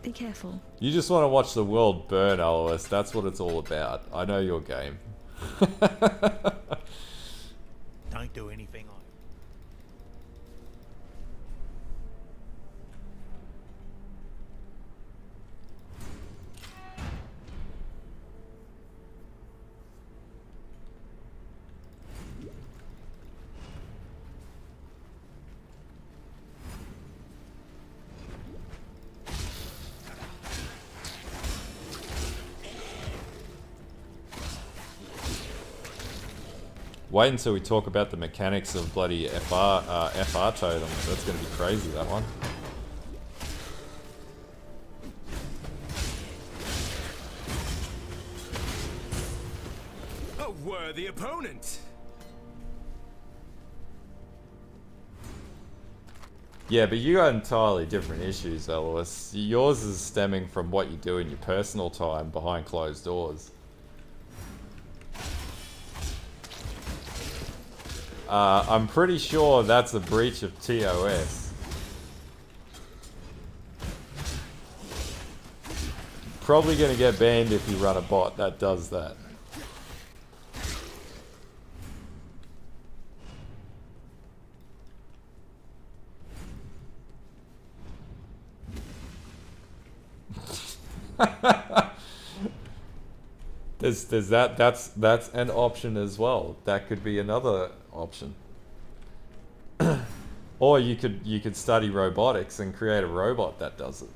Be careful. You just want to watch the world burn, Alois. That's what it's all about. I know your game. Don't do anything. Wait until we talk about the mechanics of bloody FR totems. That's going to be crazy, that one. A worthy opponent. Yeah, but you got entirely different issues, Elois. Yours is stemming from what you do in your personal time behind closed doors. I'm pretty sure that's a breach of TOS. Probably going to get banned if you run a bot that does that. There's that's an option as well. That could be another option. Or you could study robotics and create a robot that does it.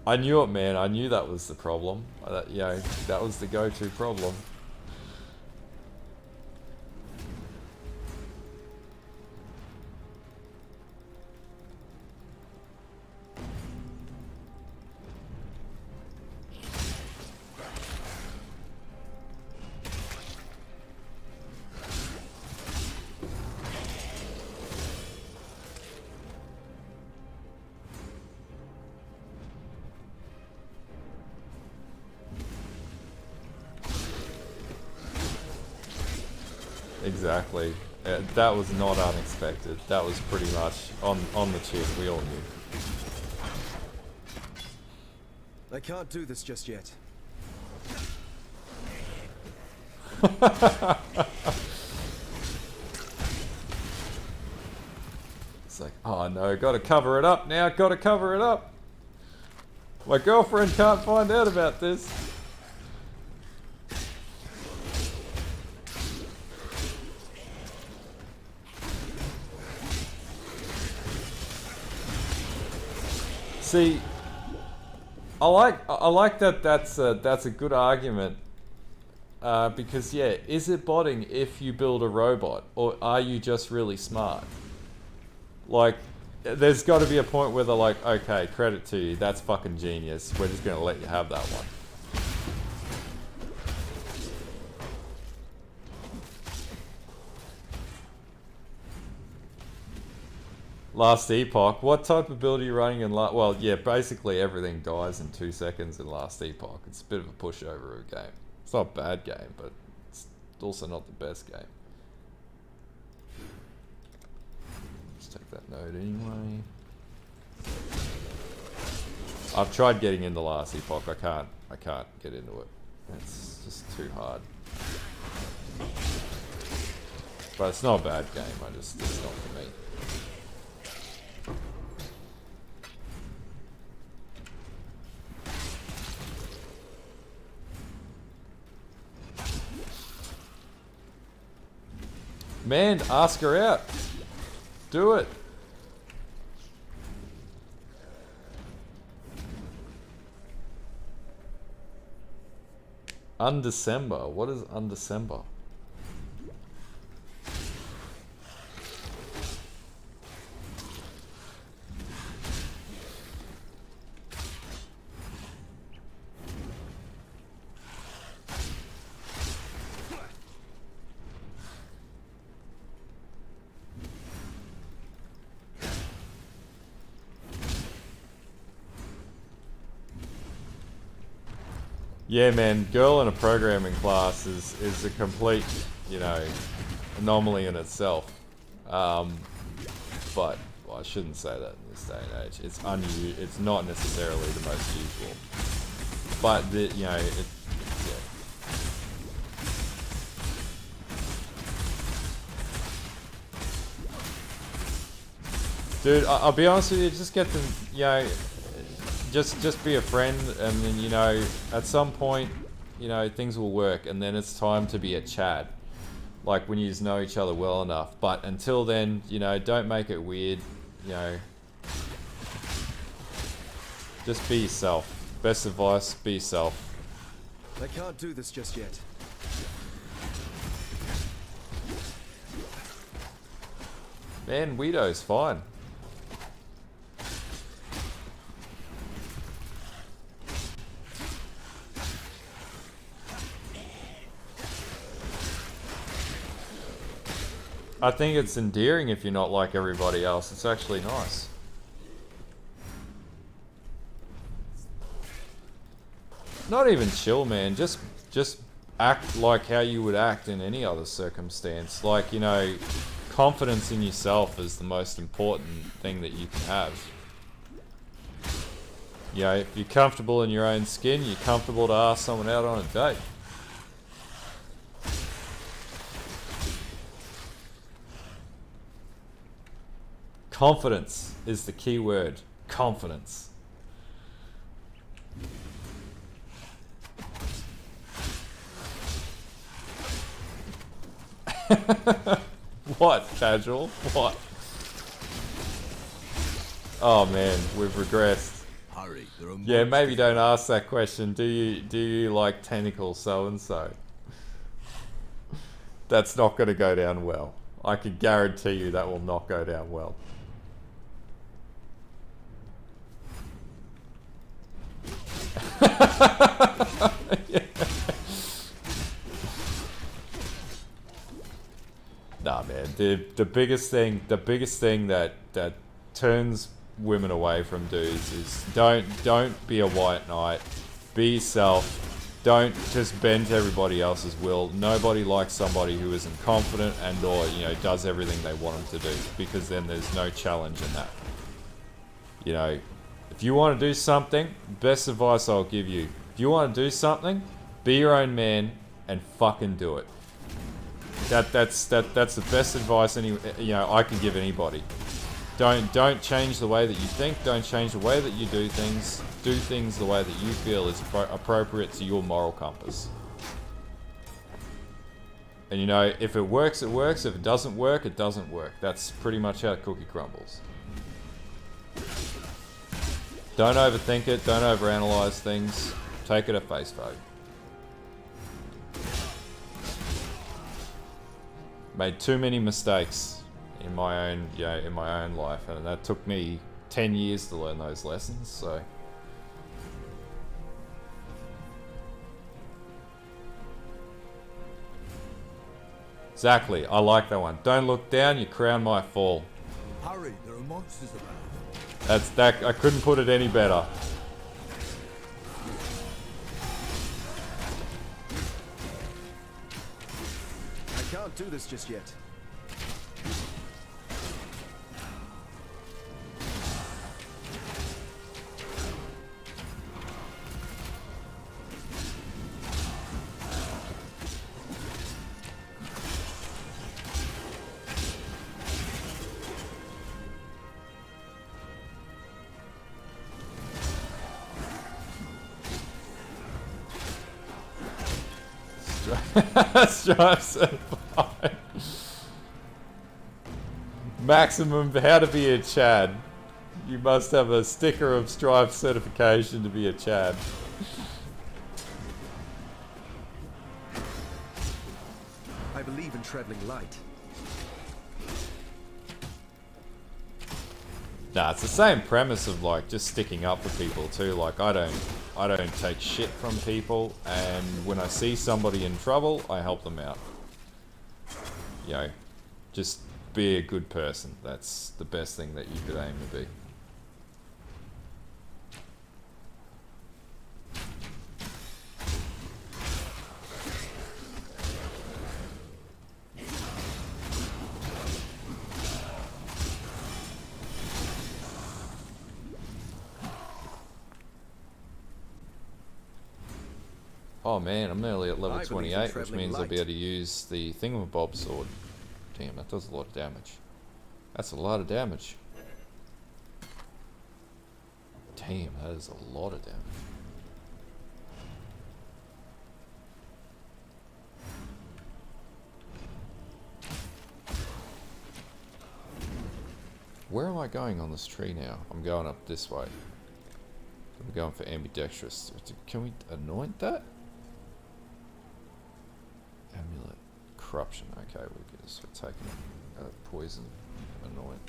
I knew it, man. I knew that was the problem. You know, that was the go-to problem. Exactly. That was not unexpected. That was pretty much on the chip. We all knew. I can't do this just yet. It's like, oh no, gotta cover it up now, gotta cover it up. My girlfriend can't find out about this. See, I like that. That's a good argument. Because yeah, is it botting if you build a robot, or are you just really smart? Like, there's got to be a point where they're like, okay, credit to you, that's fucking genius. We're just gonna let you have that one. Last Epoch. What type of build are you running in well, yeah, basically everything dies in 2 seconds in Last Epoch. It's a bit of a pushover of a game. It's not a bad game, but it's also not the best game. Let's take that node anyway. I've tried getting into Last Epoch. I can't get into it. It's just too hard. But it's not a bad game. It's not for me. Man, ask her out. Do it. Undecember. What is Undecember? Yeah, man, girl in a programming class is a complete, you know, anomaly in itself. But well, I shouldn't say that in this day and age. It's not necessarily the most usual. But you know, yeah. Dude, I'll be honest with you. Just get them, you know. Just be a friend, and then, you know, at some point, you know, things will work, and then it's time to be a Chad. Like, when you just know each other well enough. But until then, you know, don't make it weird, you know. Just be yourself. Best advice, be yourself. I can't do this just yet. Man, Weedo's fine. I think it's endearing if you're not like everybody else. It's actually nice. Not even chill, man. Just act like how you would act in any other circumstance. Like, you know, confidence in yourself is the most important thing that you can have. You know, if you're comfortable in your own skin, you're comfortable to ask someone out on a date. Confidence is the key word. Confidence. What, casual? What? Oh man, we've regressed. Hurry, there are Yeah, maybe monsters. don't ask that question. Do you like tentacle so and so? That's not going to go down well. I can guarantee you that will not go down well. Yeah. Nah, man. The biggest thing that turns women away from dudes is don't be a white knight. Be yourself. Don't just bend to everybody else's will. Nobody likes somebody who isn't confident and or does everything they want them to do, because then there's no challenge in that. If you want to do something, best advice I'll give you. If you want to do something, be your own man and fucking do it. That's the best advice I can give anybody. Don't change the way that you think. Don't change the way that you do things. Do things the way that you feel is appropriate to your moral compass. And if it works, it works. If it doesn't work, it doesn't work. That's pretty much how the cookie crumbles. Don't overthink it. Don't overanalyze things. Take it at face value. Made too many mistakes in my own life, and that took me 10 years to learn those lessons. So exactly, I like that one. Don't look down, your crown might fall. Hurry, there are monsters about. That's that. I couldn't put it any better. I can't do this just yet. Strive certified. Maximum how to be a Chad. You must have a sticker of Strive certification to be a Chad. I believe in traveling light. Nah, it's the same premise of just sticking up for people too. I don't take shit from people, and when I see somebody in trouble, I help them out. Just be a good person. That's the best thing that you could aim to be. Oh man, I'm nearly at level 28, which means I'll be able to use the thingamabob sword. Damn, that does a lot of damage. That's a lot of damage. Damn, that is a lot of damage. Where am I going on this tree now? I'm going up this way. I'm going for ambidextrous. Can we anoint that? Amulet. Corruption. Okay, we're just taking poison. Anoint.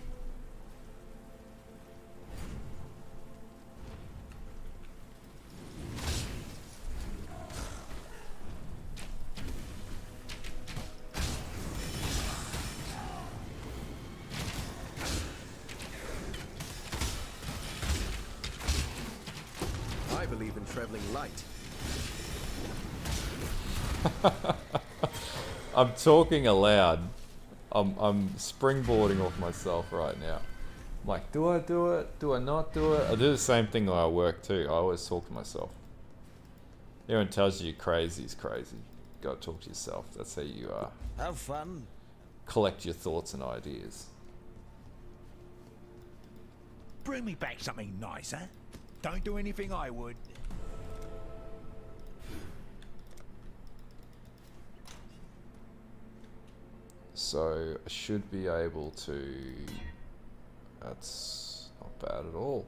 I believe in traveling light. I'm talking aloud. I'm springboarding off myself right now. I'm like, do I do it? Do I not do it? I do the same thing when I work too. I always talk to myself. Everyone tells you you're crazy is crazy. You gotta talk to yourself. That's how you Have fun. collect your thoughts and ideas. Bring me back something nice, huh? Don't do anything I would. So I should be able to. That's not bad at all.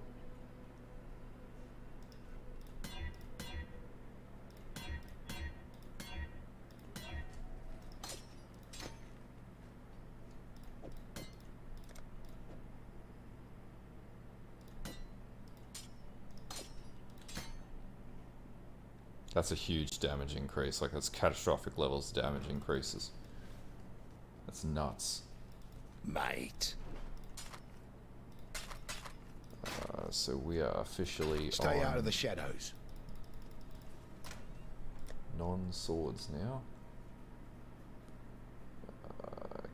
That's a huge damage increase. Like, that's catastrophic levels of damage increases. That's nuts. Mate. So we are officially Stay on out of the shadows. non-swords now.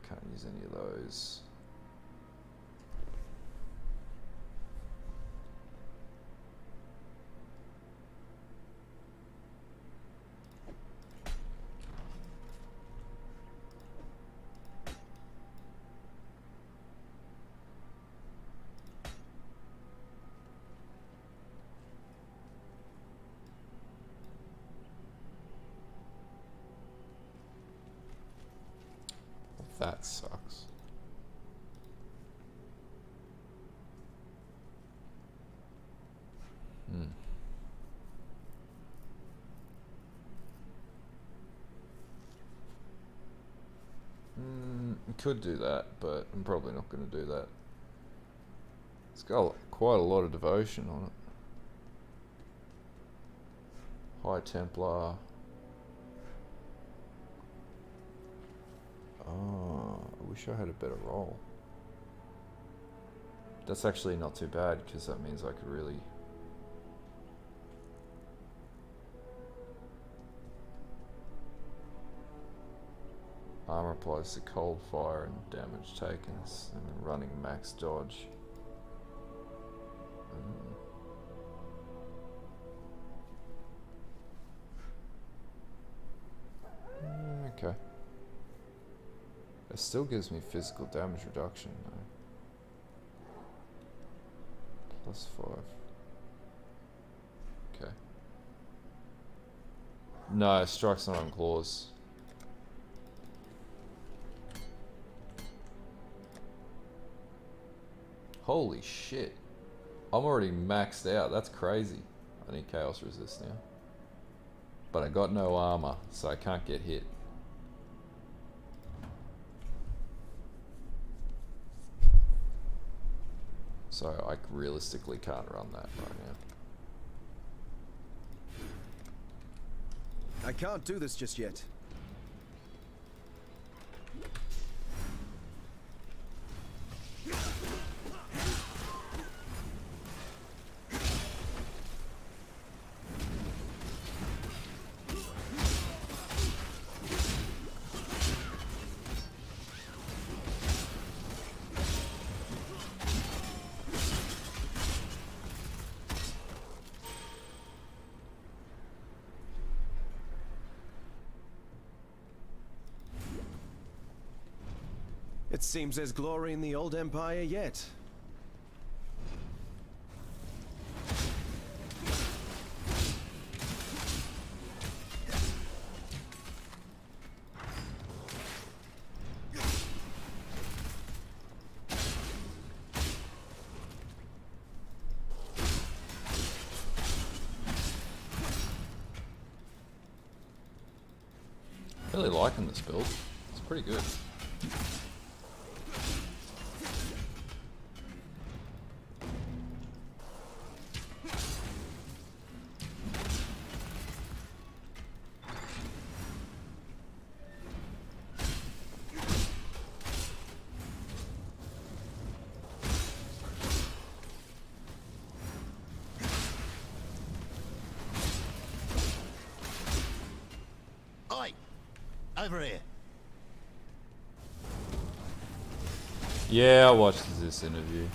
Can't use any of those. That sucks. Could do that, but I'm probably not going to do that. It's got quite a lot of devotion on it. High Templar. Oh, I wish I had a better roll. That's actually not too bad, because that means I could really... Armor applies to cold fire and damage taken, and running max dodge. Okay. It still gives me physical damage reduction though. +5. Okay. No, strikes not on claws. Holy shit. I'm already maxed out. That's crazy. I need chaos resist now. But I got no armor, so I can't get hit. So I realistically can't run that right now. I can't do this just yet. It seems there's glory in the old empire yet. Really liking this build. It's pretty good. Over here. Yeah, I watched this interview.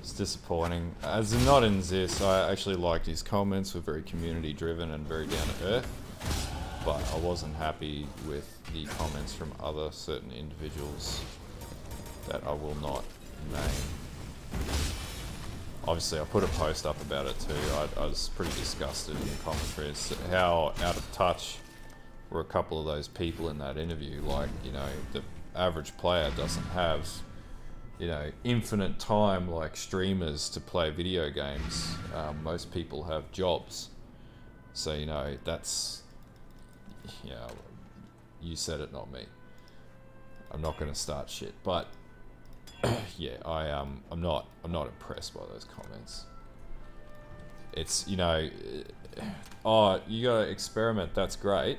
It's disappointing. As in, not in this, I actually liked his comments, were very community driven and very down to earth. But I wasn't happy with the comments from other certain individuals that I will not name. Obviously, I put a post up about it too. I was pretty disgusted in the commentaries. How out of touch were a couple of those people in that interview. Like, you know, the average player doesn't have, you know, infinite time like streamers to play video games. Most people have jobs. So, you know, that's, yeah, you said it, not me. I'm not going to start shit, but yeah, I'm not impressed by those comments. It's, you know, oh, you gotta experiment, that's great.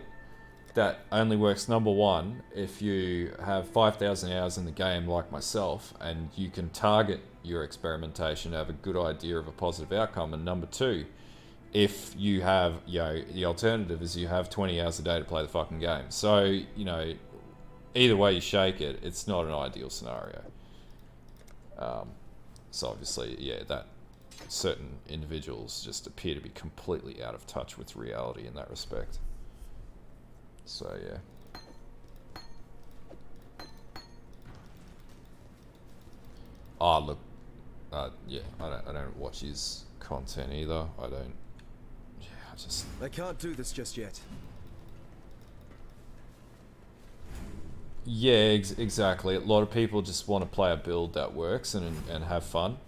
That only works, number one, if you have 5,000 hours in the game like myself, and you can target your experimentation, have a good idea of a positive outcome. And number two, if you have, you know, the alternative is you have 20 hours a day to play the fucking game. So, you know, either way you shake it, it's not an ideal scenario. So obviously, yeah, that certain individuals just appear to be completely out of touch with reality in that respect. So yeah. Oh look, yeah, I don't watch his content either. I don't. Yeah, I can't do this just yet. Yeah, exactly. A lot of people just want to play a build that works and have fun.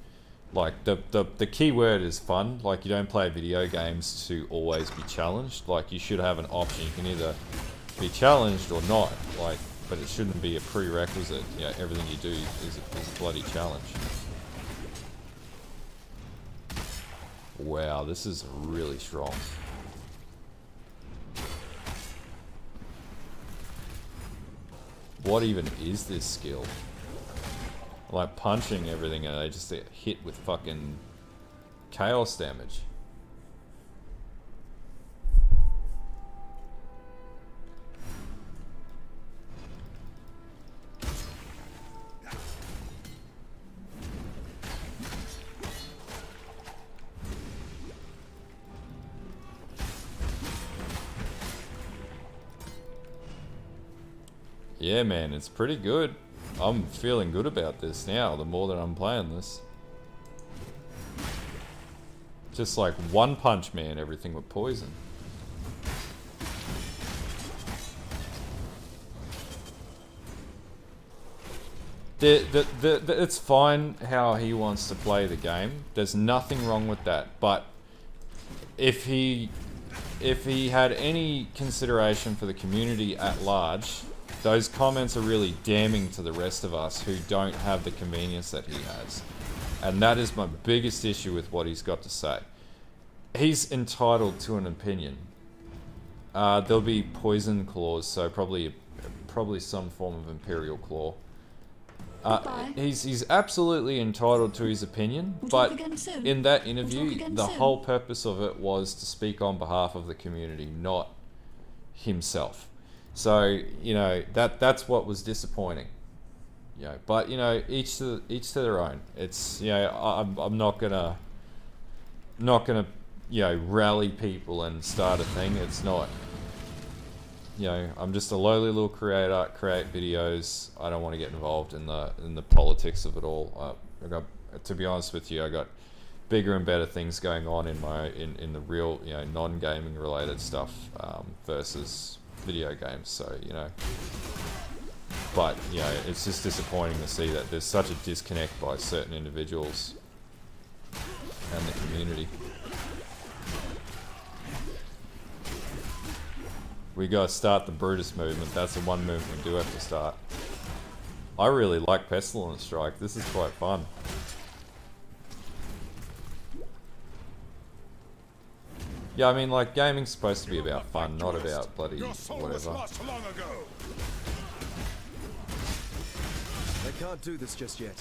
Like the key word is fun. Like, you don't play video games to always be challenged. Like, you should have an option. You can either be challenged or not. Like, but it shouldn't be a prerequisite. You know, everything you do is a bloody challenge. Wow, this is really strong. What even is this skill? Like punching everything and they just get hit with fucking chaos damage. Yeah, man, it's pretty good. I'm feeling good about this now, the more that I'm playing this. Just like one punch, man, everything with poison. It's fine how he wants to play the game. There's nothing wrong with that. But if he had any consideration for the community at large, those comments are really damning to the rest of us who don't have the convenience that he has. And that is my biggest issue with what he's got to say. He's entitled to an opinion. There'll be poison claws, so probably some form of imperial claw. He's absolutely entitled to his opinion, but in that interview, the whole purpose of it was to speak on behalf of the community, not himself. So, you know, that's what was disappointing. You know, but you know, each to their own. It's, you know, I'm not gonna you know, rally people and start a thing. It's not. You know, I'm just a lowly little creator, create videos. I don't want to get involved in the politics of it all. To be honest with you, I got bigger and better things going on in the real, you know, non-gaming related stuff versus video games. So, you know, but you know, it's just disappointing to see that there's such a disconnect by certain individuals and the community. We gotta start the Brutus movement. That's the one movement we do have to start. I really like Pestilent Strike. This is quite fun. Yeah, I mean, like, gaming's supposed to be about fun, not about bloody whatever. I can't do this just yet.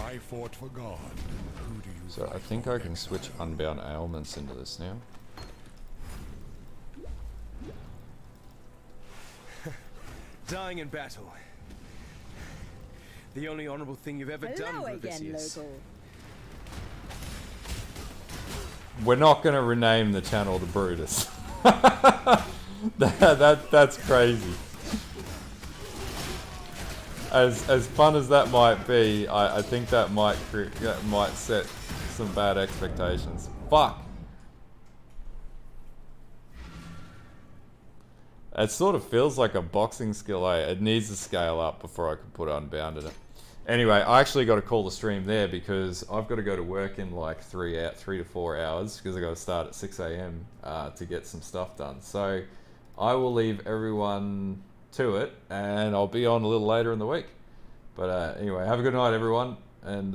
I fought for God. Who do you So I think I can switch Unbound Ailments into this now. Dying in battle. The only honorable thing you've ever done, Brutus. We're not going to rename the channel to Brutus. That's crazy. as fun as that might be, I think that might set some bad expectations. Fuck. It sort of feels like a boxing skill, eh? It needs to scale up before I can put Unbound in it. Anyway, I actually got to call the stream there because I've got to go to work in like 3 to 4 hours because I got to start at 6 a.m. To get some stuff done. So I will leave everyone to it and I'll be on a little later in the week. But anyway, have a good night, everyone, and